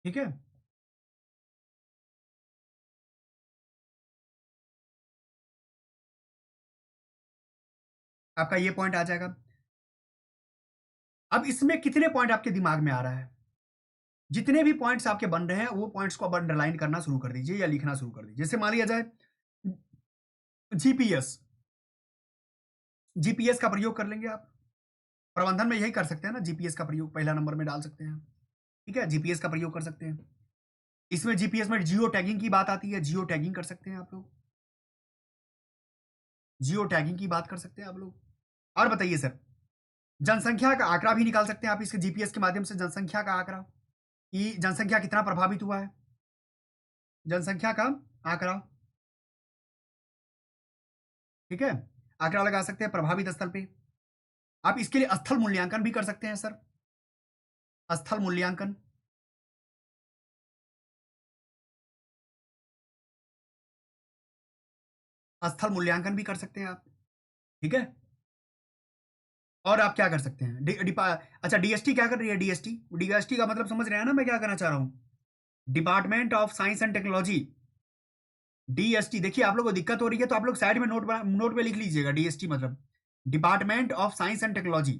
ठीक है? आपका ये पॉइंट आ जाएगा। अब इसमें कितने पॉइंट आपके दिमाग में आ रहा है? जितने भी पॉइंट्स आपके बन रहे हैं, वो पॉइंट्स को अब अंडरलाइन करना शुरू कर दीजिए या लिखना शुरू कर दीजिए। जैसे मान लिया जाए जीपीएस, जीपीएस का प्रयोग कर लेंगे आप। प्रबंधन में यही कर सकते हैं ना, जीपीएस का प्रयोग पहला नंबर में डाल सकते हैं, ठीक है? जीपीएस का प्रयोग कर सकते हैं। इसमें जीपीएस में जियो टैगिंग की बात आती है, जियो टैगिंग कर सकते हैं आप लोग। जियो टैगिंग की बात कर सकते हैं आप लोग। और बताइए सर, जनसंख्या का आंकड़ा भी निकाल सकते हैं आप इसके जीपीएस के माध्यम से, जनसंख्या का आंकड़ा, कि जनसंख्या कितना प्रभावित हुआ है, जनसंख्या का आंकड़ा, ठीक है? आंकड़ा लगा सकते हैं प्रभावित स्थल पे। आप इसके लिए स्थल मूल्यांकन भी कर सकते हैं सर, स्थल मूल्यांकन। स्थल मूल्यांकन भी कर सकते हैं आप, ठीक है? और आप क्या कर सकते हैं? अच्छा, डीएसटी क्या कर रही है? डीएसटी, डीएसटी का मतलब समझ रहे हैं ना मैं क्या कहना चाह रहा हूं? Department of science and technology, DST. देखिए आप लोग को दिक्कत हो रही है तो आप लोग साइड में नोट पे लिख लीजिएगा, डीएसटी मतलब department of science and technology.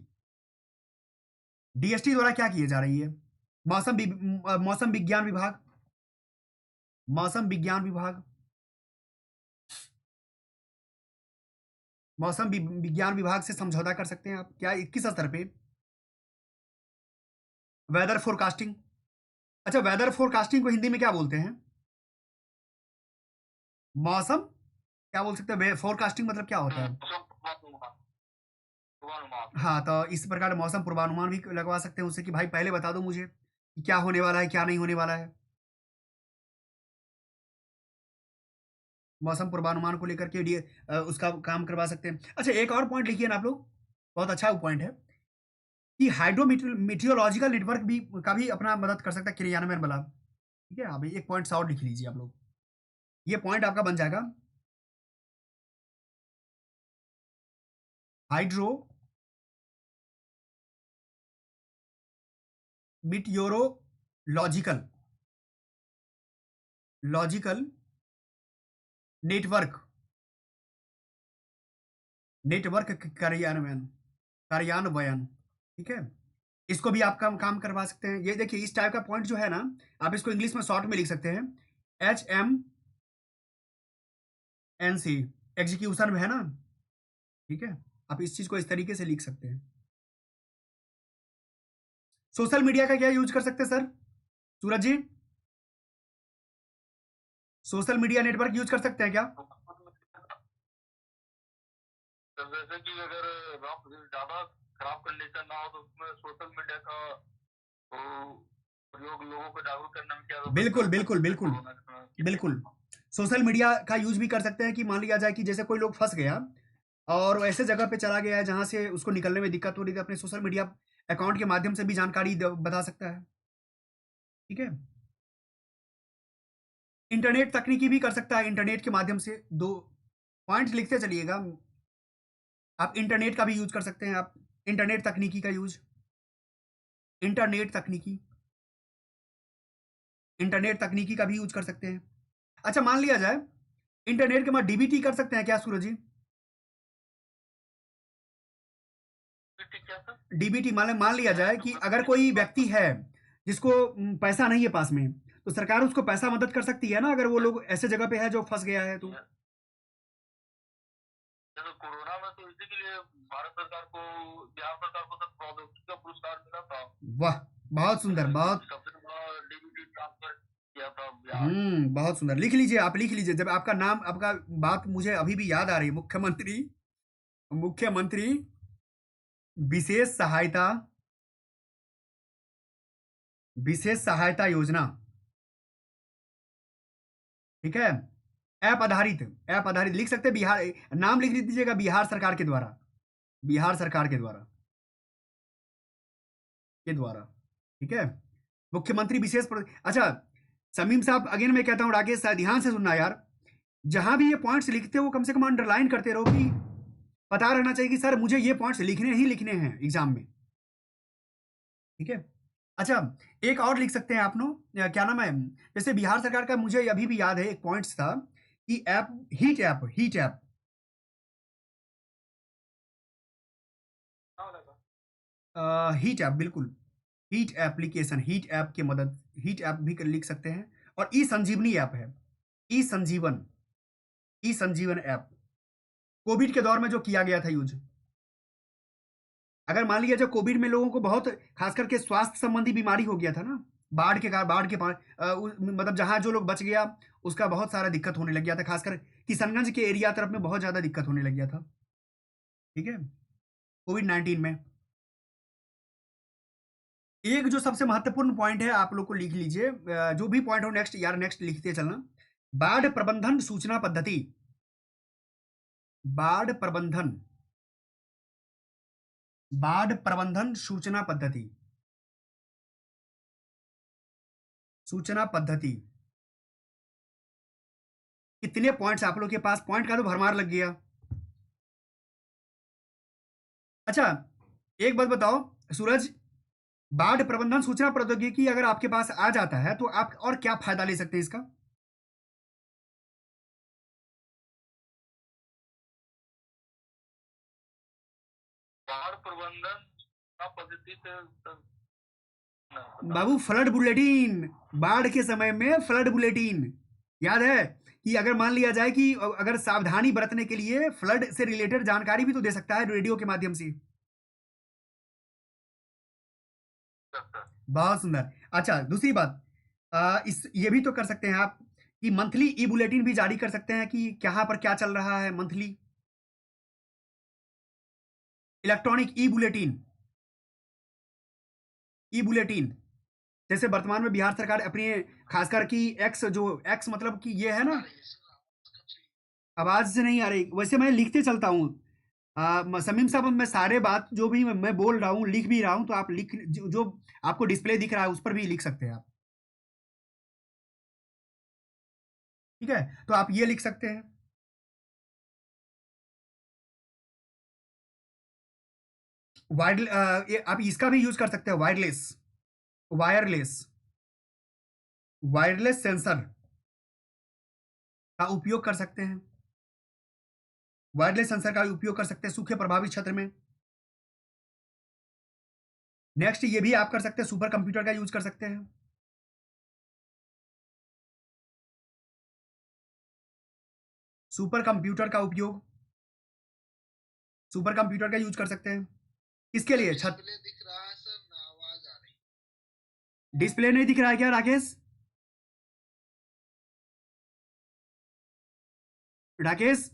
DST द्वारा क्या किए जा रही है? मौसम विज्ञान विभाग, मौसम विज्ञान विभाग, विज्ञान विभाग से समझौता कर सकते हैं आप, क्या किस स्तर पे? Weather forecasting. अच्छा, वेदर फोरकास्टिंग को हिंदी में क्या बोलते हैं? मौसम, क्या बोल सकते हैं? फोरकास्टिंग मतलब क्या होता है? हाँ, तो इस प्रकार मौसम पूर्वानुमान भी लगवा सकते हैं उससे कि भाई पहले बता दो मुझे कि क्या होने वाला है, क्या नहीं होने वाला है। मौसम पूर्वानुमान को लेकर के उसका काम करवा सकते हैं। अच्छा, एक और पॉइंट लिखिए ना आप लोग, बहुत अच्छा पॉइंट है कि मीटियोलॉजिकल नेटवर्क भी का भी अपना मदद कर सकता है क्रियान्वयन वाला, ठीक है? अभी एक पॉइंट और लिख लीजिए आप लोग, ये पॉइंट आपका बन जाएगा, hydro meteorological logical network, network कार्यान्वयन, कार्यान्वयन, ठीक है? इसको भी आप काम करवा सकते हैं। ये देखिए इस टाइप का पॉइंट जो है ना, आप इसको इंग्लिश में शॉर्ट में लिख सकते हैं, HMNC, एग्जीक्यूशन में है ना, ठीक है? आप इस चीज को इस तरीके से लिख सकते हैं। सोशल मीडिया का क्या यूज कर सकते हैं सर, सूरज जी? सोशल मीडिया नेटवर्क यूज कर सकते हैं क्या?
जैसे कि अगर ज्यादा खराब कंडीशन ना हो तो उसमें सोशल मीडिया का प्रयोग लोगों को जागरूक करने में क्या?
बिल्कुल बिल्कुल बिल्कुल बिल्कुल, सोशल मीडिया का यूज भी कर सकते हैं कि मान लिया जाए कि जैसे कोई लोग फंस गया और वो ऐसे जगह पे चला गया है जहां से उसको निकलने में दिक्कत हो रही थी, अपने सोशल मीडिया अकाउंट के माध्यम से भी जानकारी बता सकता है, ठीक है? इंटरनेट तकनीकी भी कर सकता है, इंटरनेट के माध्यम से। दो पॉइंट लिखते चलिएगा आप, इंटरनेट का भी यूज कर सकते हैं आप, इंटरनेट तकनीकी का यूज, इंटरनेट तकनीकी, इंटरनेट तकनीकी का भी यूज कर सकते हैं। अच्छा, मान लिया जाए इंटरनेट के बाद डीबीटी कर सकते हैं क्या सूरज जी? डीबीटी मान लिया जाए कि अगर कोई व्यक्ति है जिसको पैसा नहीं है पास में, तो सरकार उसको पैसा मदद कर सकती है ना, अगर वो लोग ऐसे जगह पे है जो फंस गया है तो।
कोरोना में तो इसी के लिए भारत सरकार को, बिहार सरकार को सब प्रौद्योगिकी का पुरस्कार मिला था।
वाह, बहुत सुंदर, बहुत
सबसे बड़ा डीबीटी ट्रांसफर किया था बिहार।
बहुत सुंदर। लिख लीजिए, आप लिख लीजिए, जब आपका नाम, आपका बात मुझे अभी भी याद आ रही है, मुख्यमंत्री, मुख्यमंत्री विशेष सहायता विशेष सहायता योजना, ठीक है। ऐप आधारित लिख सकते हैं, बिहार, नाम लिख दीजिएगा, बिहार सरकार के द्वारा, बिहार सरकार के द्वारा, ठीक है। मुख्यमंत्री अच्छा, समीम साहब, अगेन मैं कहता हूँ, राकेश साहब ध्यान से सुनना यार, जहां भी ये पॉइंट्स लिखते हो कम से कम अंडरलाइन करते रहो, कि पता रहना चाहिए कि सर मुझे ये पॉइंट्स लिखने ही लिखने हैं एग्जाम में, ठीक है। अच्छा, एक और लिख सकते हैं आप लोग, क्या नाम है, जैसे बिहार सरकार का मुझे अभी भी याद है एक पॉइंट्स था कि हीट ऐप हीट ऐप बिल्कुल, हीट एप्लीकेशन, हीट ऐप भी लिख सकते हैं। और ई संजीवनी ऐप है, ई संजीवन ई संजीवन ऐप, कोविड के दौर में जो किया गया था यूज। अगर मान लिया जब कोविड में लोगों को बहुत खास करके स्वास्थ्य संबंधी बीमारी हो गया था ना, बाढ़ के मतलब जहां जो लोग बच गया उसका बहुत सारा दिक्कत होने लग गया था, खासकर किशनगंज के एरिया तरफ में बहुत ज्यादा दिक्कत होने लग गया था, ठीक है, कोविड-19 में। एक जो सबसे महत्वपूर्ण पॉइंट है आप लोग को लिख लीजिए, जो भी पॉइंट हो नेक्स्ट यार, नेक्स्ट लिखते चलना। बाढ़ प्रबंधन सूचना पद्धति, बाढ़ प्रबंधन बाढ़ प्रबंधन सूचना पद्धति। कितने पॉइंट्स आप लोग के पास, पॉइंट का तो भरमार लग गया। अच्छा, एक बात बताओ सूरज, बाढ़ प्रबंधन सूचना प्रौद्योगिकी अगर आपके पास आ जाता है तो आप और क्या फायदा ले सकते हैं इसका?
बाढ़ प्रबंधन पद्धति से
बाबू फ्लड बुलेटिन, बाढ़ के समय में फ्लड बुलेटिन, याद है कि अगर मान लिया जाए कि अगर सावधानी बरतने के लिए फ्लड से रिलेटेड जानकारी भी तो दे सकता है रेडियो के माध्यम से। बहुत सुंदर। अच्छा, दूसरी बात, इस ये भी तो कर सकते हैं आप कि मंथली ई बुलेटिन भी जारी कर सकते हैं कि कहां पर क्या चल रहा है, मंथली इलेक्ट्रॉनिक ई बुलेटिन, जैसे वर्तमान में बिहार सरकार अपने खासकर की एक्स मतलब कि ये है ना, आवाज से नहीं आ रही, वैसे मैं लिखते चलता हूँ। समीम साहब, मैं सारे बात जो भी मैं बोल रहा हूँ लिख भी रहा हूँ, तो आप लिख जो आपको डिस्प्ले दिख रहा है उस पर भी लिख सकते हैं आप, ठीक है। तो आप ये लिख सकते हैं, आप इसका भी यूज कर सकते हैं, वायरलेस वायरलेस सेंसर का उपयोग कर सकते हैं, वायरलेस सेंसर का उपयोग कर सकते हैं सूखे प्रभावित क्षेत्र में। नेक्स्ट ये भी आप कर सकते हैं, सुपर कंप्यूटर का यूज कर सकते हैं, सुपर कंप्यूटर का उपयोग, सुपर कंप्यूटर का यूज कर सकते हैं। इसके लिए छत
डिस्प्ले दिख रहा है सर, ना आवाज आ रही।
डिस्प्ले नहीं दिख रहा है क्या राकेश? राकेश,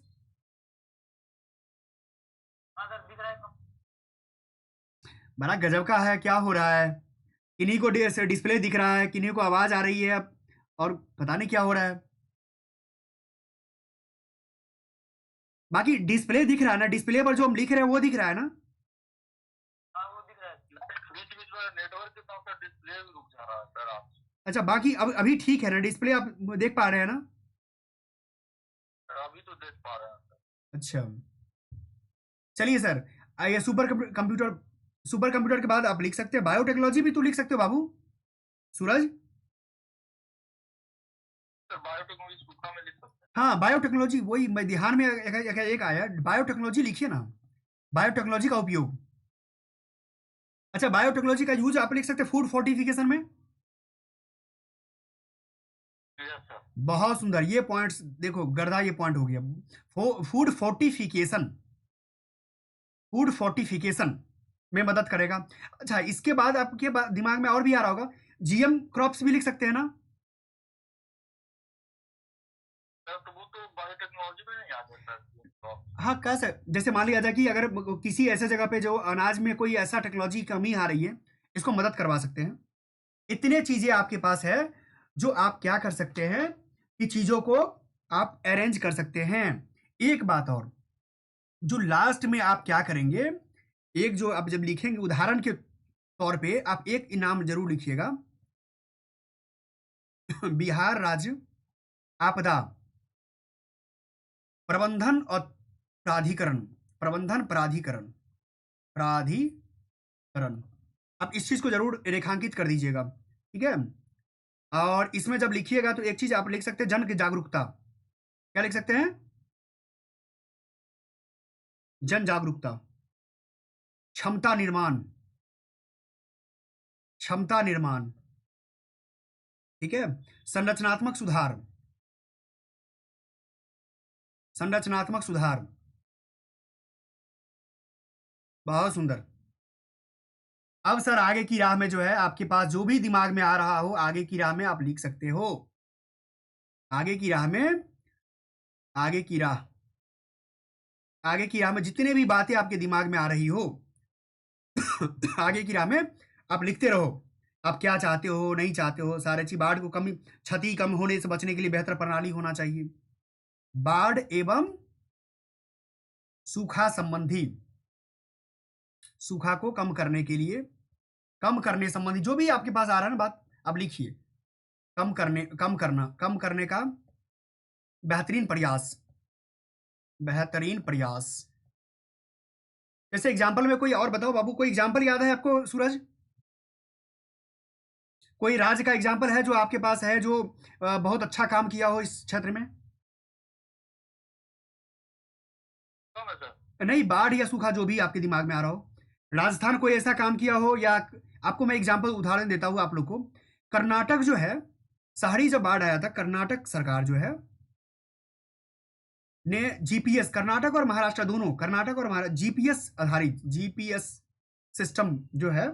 हाँ सर, दिख रहा है।
बड़ा गजब का है, क्या हो रहा है? किन्हीं को डिस्प्ले दिख रहा है, किन्हीं को आवाज आ रही है, और पता नहीं क्या हो रहा है। बाकी डिस्प्ले दिख रहा है ना, डिस्प्ले पर जो हम लिख रहे हैं वो दिख रहा है ना?
हाँ वो दिख रहा है, बीच बीच में नेटवर्क के साथ साथ डिस्प्ले भी रुक जा रहा है सर आप।
अच्छा, बाकी अब अभी ठीक है ना, डिस्प्ले आप देख पा रहे हैं ना?
सर अभी तो देख पा रहे हैं सर।
अच्छा, चलिए सर, ये सुपर कंप्यूटर के बाद आप लिख सकते हैं बायोटेक्नोलॉजी भी तो लिख सकते हो बाबू, सूरज।
सर बायोटेक्नोलॉजी सूखा में लिख सकते हैं।
हाँ, बायोटेक्नोलॉजी, वही मैं ध्यान में एक आया, बायोटेक्नोलॉजी लिखिए ना, बायोटेक्नोलॉजी का उपयोग। अच्छा, बायोटेक्नोलॉजी का यूज आप लिख सकते हैं फूड फोर्टिफिकेशन में।
Yes sir.
बहुत सुंदर, ये पॉइंट्स देखो गर्दा, ये पॉइंट हो गया, फूड फोर्टिफिकेशन, फूड फोर्टिफिकेशन में मदद करेगा। अच्छा, इसके बाद आपके दिमाग में और भी आ रहा होगा, जीएम क्रॉप्स भी लिख सकते हैं ना?
सर तो वो तो बायोटेक्नोलॉजी में नहीं आ जाता है।
हाँ, कैसे, जैसे मान लिया जाए कि अगर किसी ऐसे जगह पे जो अनाज में कोई ऐसा टेक्नोलॉजी कमी आ रही है, इसको मदद करवा सकते हैं। इतने चीजें आपके पास है जो आप क्या कर सकते हैं कि चीजों को आप अरेंज कर सकते हैं। एक बात और, जो लास्ट में आप क्या करेंगे, एक जो आप जब लिखेंगे उदाहरण के तौर पे आप एक इनाम जरूर लिखिएगा। बिहार राज्य आपदा प्रबंधन और प्राधिकरण, प्रबंधन प्राधिकरण, प्राधिकरण, आप इस चीज को जरूर रेखांकित कर दीजिएगा, ठीक है। और इसमें जब लिखिएगा तो एक चीज आप लिख सकते हैं, जन जागरूकता। क्या लिख सकते हैं? जन जागरूकता, क्षमता निर्माण, क्षमता निर्माण, ठीक है। संरचनात्मक सुधार, संरचनात्मक सुधार, बहुत सुंदर। अब सर आगे की राह में जो है आपके पास जो भी दिमाग में आ रहा हो आगे की राह में आप लिख सकते हो। आगे की राह में, आगे की राह, आगे की राह में जितने भी बातें आपके दिमाग में आ रही हो आगे की राह में आप लिखते रहो। आप क्या चाहते हो, नहीं चाहते हो, सारे चीज, बाढ़ को कम, क्षति कम होने से बचने के लिए बेहतर प्रणाली होना चाहिए, बाढ़ एवं सूखा संबंधी, सूखा को कम करने के लिए, कम करने संबंधी जो भी आपके पास आ रहा है ना बात, आप लिखिए। कम करने, कम करना, कम करने का बेहतरीन प्रयास, बेहतरीन प्रयास। जैसे एग्जाम्पल में कोई और बताओ बाबू, कोई एग्जाम्पल याद है आपको सूरज? कोई राज्य का एग्जाम्पल है जो आपके पास है जो बहुत अच्छा काम किया हो इस क्षेत्र में?
कम है सर।
नहीं, बाढ़ या सूखा जो भी आपके दिमाग में आ रहा हो, राजस्थान कोई ऐसा काम किया हो, या आपको मैं एग्जाम्पल उदाहरण देता हूँ आप लोग को। कर्नाटक जो है, शहरी जब बाढ़ आया था, कर्नाटक सरकार जो है ने जीपीएस, कर्नाटक और महाराष्ट्र दोनों, कर्नाटक और महाराष्ट्र जीपीएस आधारित, जीपीएस सिस्टम जो है,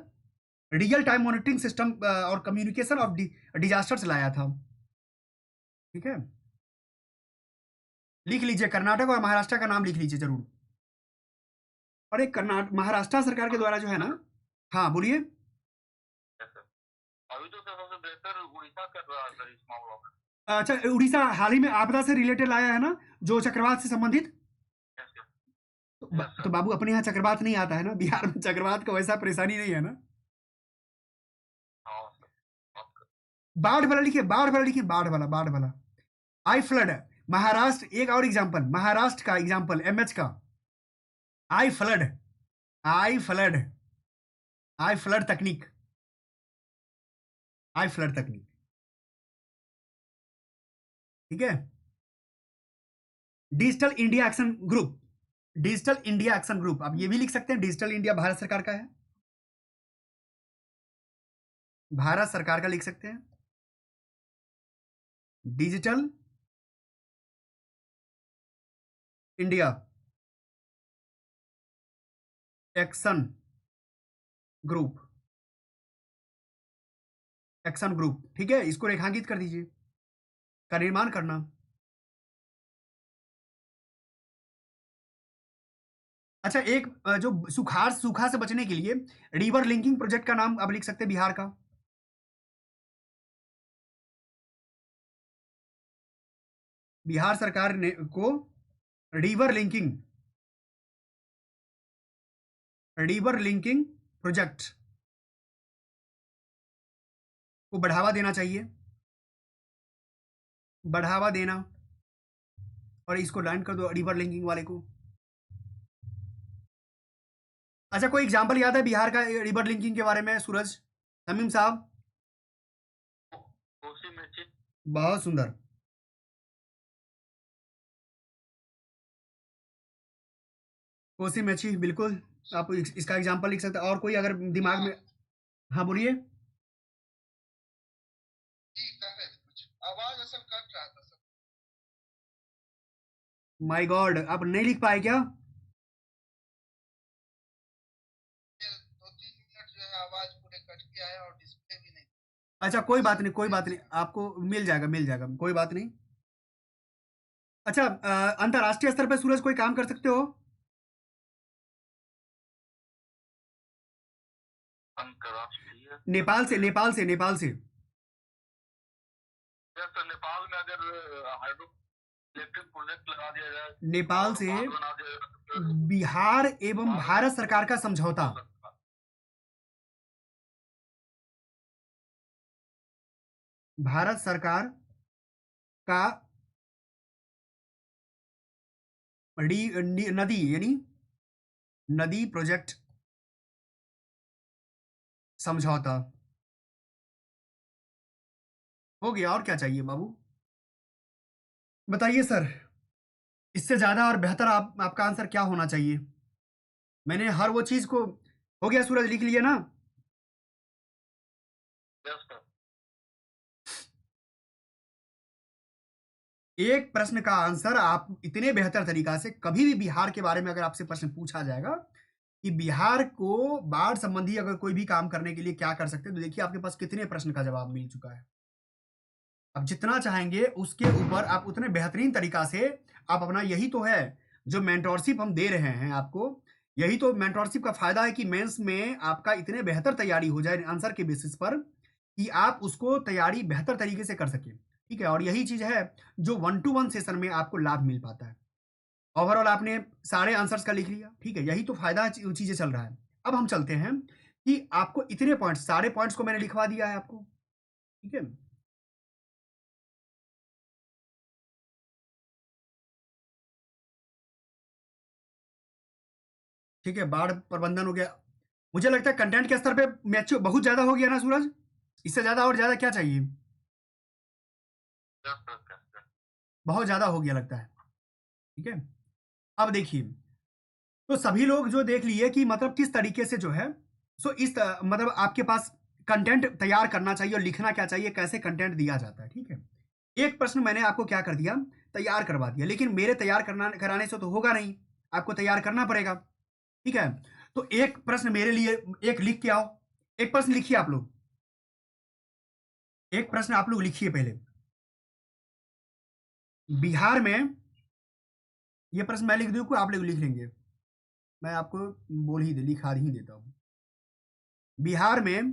रियल टाइम मॉनिटरिंग सिस्टम और कम्युनिकेशन ऑफ डिजास्टर्स लाया था, ठीक है। लिख लीजिए, कर्नाटक और महाराष्ट्र का नाम लिख लीजिए जरूर। और एक कर्नाटक महाराष्ट्र सरकार के द्वारा जो है ना, हाँ बोलिए।
Yes, sir. अभी तो सर सबसे बेहतर उड़ीसा कर रहा है सर इस मामलों में।
अच्छा, उड़ीसा हाल ही में आपदा से रिलेटेड लाया है ना, जो चक्रवात से संबंधित।
Yes, sir.
तो,
Yes,
तो
sir.
बाबू अपने यहाँ चक्रवात नहीं आता है ना, बिहार में चक्रवात का वैसा परेशानी नहीं है ना।
हाँ सर, बात कर।
बाढ़ वाला लिखिए, बाढ़ वाला लिखिए, बाढ़ वाला, बाढ़ वाला। आई फ्लड, महाराष्ट्र, एक और एग्जांपल महाराष्ट्र का एग्जांपल, एमएच का, आई फ्लड, आई फ्लड, आई फ्लड तकनीक, आई फ्लड तकनीक, ठीक है। Digital India action group, digital India action group, आप ये भी लिख सकते हैं, डिजिटल इंडिया भारत सरकार का है, भारत सरकार का लिख सकते हैं, digital India action group, action group, ठीक है। इसको रेखांकित कर दीजिए, का निर्माण करना। अच्छा, एक जो सुखाड़, सूखा से बचने के लिए रिवर लिंकिंग प्रोजेक्ट का नाम आप लिख सकते हैं बिहार का। बिहार सरकार ने को river linking, river linking project को बढ़ावा देना चाहिए, बढ़ावा देना। और इसको लाइन कर दो रिवर लिंकिंग वाले को। अच्छा, कोई एग्जांपल याद है बिहार का रिवर लिंकिंग के बारे में सूरज, तमीम साहब?
कोसी मेची।
बहुत सुंदर, कोसी मेची, बिल्कुल। आप इसका एग्जांपल लिख सकते हैं। और कोई अगर दिमाग में, हाँ बोलिए।
जी कर रहे थे कुछ, आवाज असल कट रहा था सर।
माय गॉड, आप नहीं लिख पाए क्या?
ये 2-3 मिनट जो है आवाज पूरे कट के आया और डिस्प्ले भी नहीं।
अच्छा, कोई बात नहीं, कोई बात नहीं, आपको मिल जाएगा, मिल जाएगा, कोई बात नहीं। अच्छा, अंतर्राष्ट्रीय स्तर पर सूरज कोई काम कर सकते हो?
संघ का राष्ट्र है।
नेपाल से
यस सर, नेपाल में अगर हाइड्रो इलेक्ट्रिक प्रोजेक्ट लगा दिया जाए,
नेपाल से
बांध बना दिया जाए, तो फिर
बिहार एवं भारत सरकार का समझौता,
हो सकता है।
भारत सरकार का नदी यानी नदी प्रोजेक्ट समझौता हो गया। और क्या चाहिए बाबू, बताइए सर, इससे ज्यादा और बेहतर आपका आंसर क्या होना चाहिए? मैंने हर वो चीज को, हो गया सूरज, लिख लिया ना?
Yes sir.
एक प्रश्न का आंसर आप इतने बेहतर तरीका से, कभी भी बिहार के बारे में अगर आपसे प्रश्न पूछा जाएगा कि बिहार को बाढ़ संबंधी अगर कोई भी काम करने के लिए क्या कर सकते हैं, तो देखिए आपके पास कितने प्रश्न का जवाब मिल चुका है। अब जितना चाहेंगे उसके ऊपर आप उतने बेहतरीन तरीका से आप अपना, यही तो है जो मेंटोरशिप हम दे रहे हैं आपको, यही तो मेंटोरशिप का फायदा है कि मेंस में आपका इतने बेहतर तैयारी हो जाए आंसर के बेसिस पर कि आप उसको तैयारी बेहतर तरीके से कर सके। ठीक है, और यही चीज है जो 1 to 1 सेशन में आपको लाभ मिल पाता है। ओवरऑल आपने सारे आंसर्स का लिख लिया, ठीक है, यही तो फायदा चीजें चल रहा है। अब हम चलते हैं कि आपको इतने पॉइंट्स, सारे पॉइंट्स को मैंने लिखवा दिया है आपको, ठीक है। ठीक है, बाढ़ प्रबंधन हो गया। मुझे लगता है कंटेंट के स्तर पे मैच बहुत ज्यादा हो गया ना सूरज, इससे ज्यादा और ज्यादा क्या चाहिए?
Yes sir, yes sir.
बहुत ज्यादा हो गया लगता है, ठीक है। अब देखिए, तो सभी लोग जो देख लिए कि मतलब किस तरीके से जो है, सो मतलब आपके पास कंटेंट तैयार करना चाहिए और लिखना क्या चाहिए, कैसे कंटेंट दिया जाता है, ठीक है। एक प्रश्न मैंने आपको क्या कर दिया, तैयार करवा दिया, लेकिन मेरे तैयार कराने से तो होगा नहीं, आपको तैयार करना पड़ेगा, ठीक है। तो एक प्रश्न मेरे लिए, एक लिख के आओ, एक प्रश्न लिखिए आप लोग, एक प्रश्न आप लोग लिखिए पहले। बिहार में, ये प्रश्न मैं लिख दूं कि आप लोग लिख लेंगे? मैं आपको बोल ही लिखा ही देता हूं। बिहार में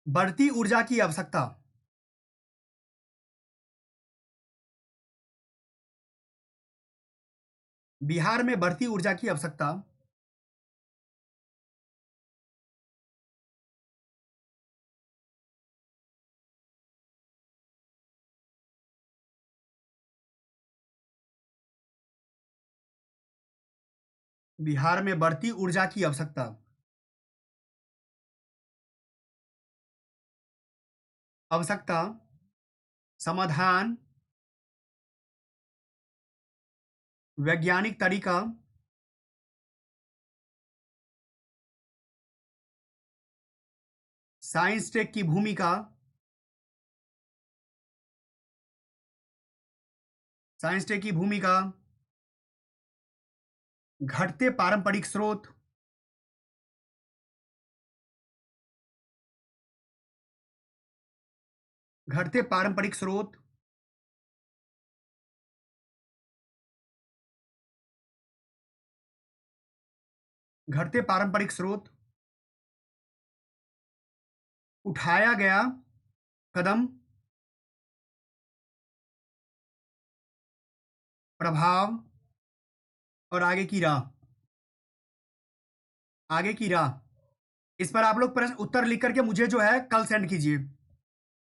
बढ़ती ऊर्जा की आवश्यकता, बिहार में बढ़ती ऊर्जा की आवश्यकता बिहार में बढ़ती ऊर्जा की आवश्यकता, आवश्यकता, समाधान, वैज्ञानिक तरीका, साइंस टेक की भूमिका, साइंस टेक की भूमिका, घटते पारंपरिक स्रोत, घटते पारंपरिक स्रोत, घटते पारंपरिक स्रोत, उठाया गया कदम, प्रभाव और आगे की राह, आगे की राह। इस पर आप लोग प्रश्न उत्तर लिख करके मुझे जो है कल सेंड कीजिए,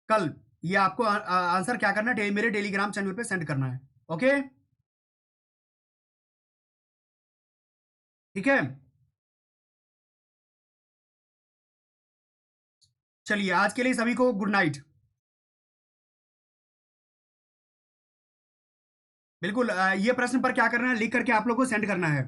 कल ये आपको आंसर क्या करना है, मेरे टेलीग्राम चैनल पे सेंड करना है, ओके, ठीक है। चलिए आज के लिए सभी को गुड नाइट। बिल्कुल, ये प्रश्न पर क्या करना है, लिख करके आप लोग को सेंड करना है।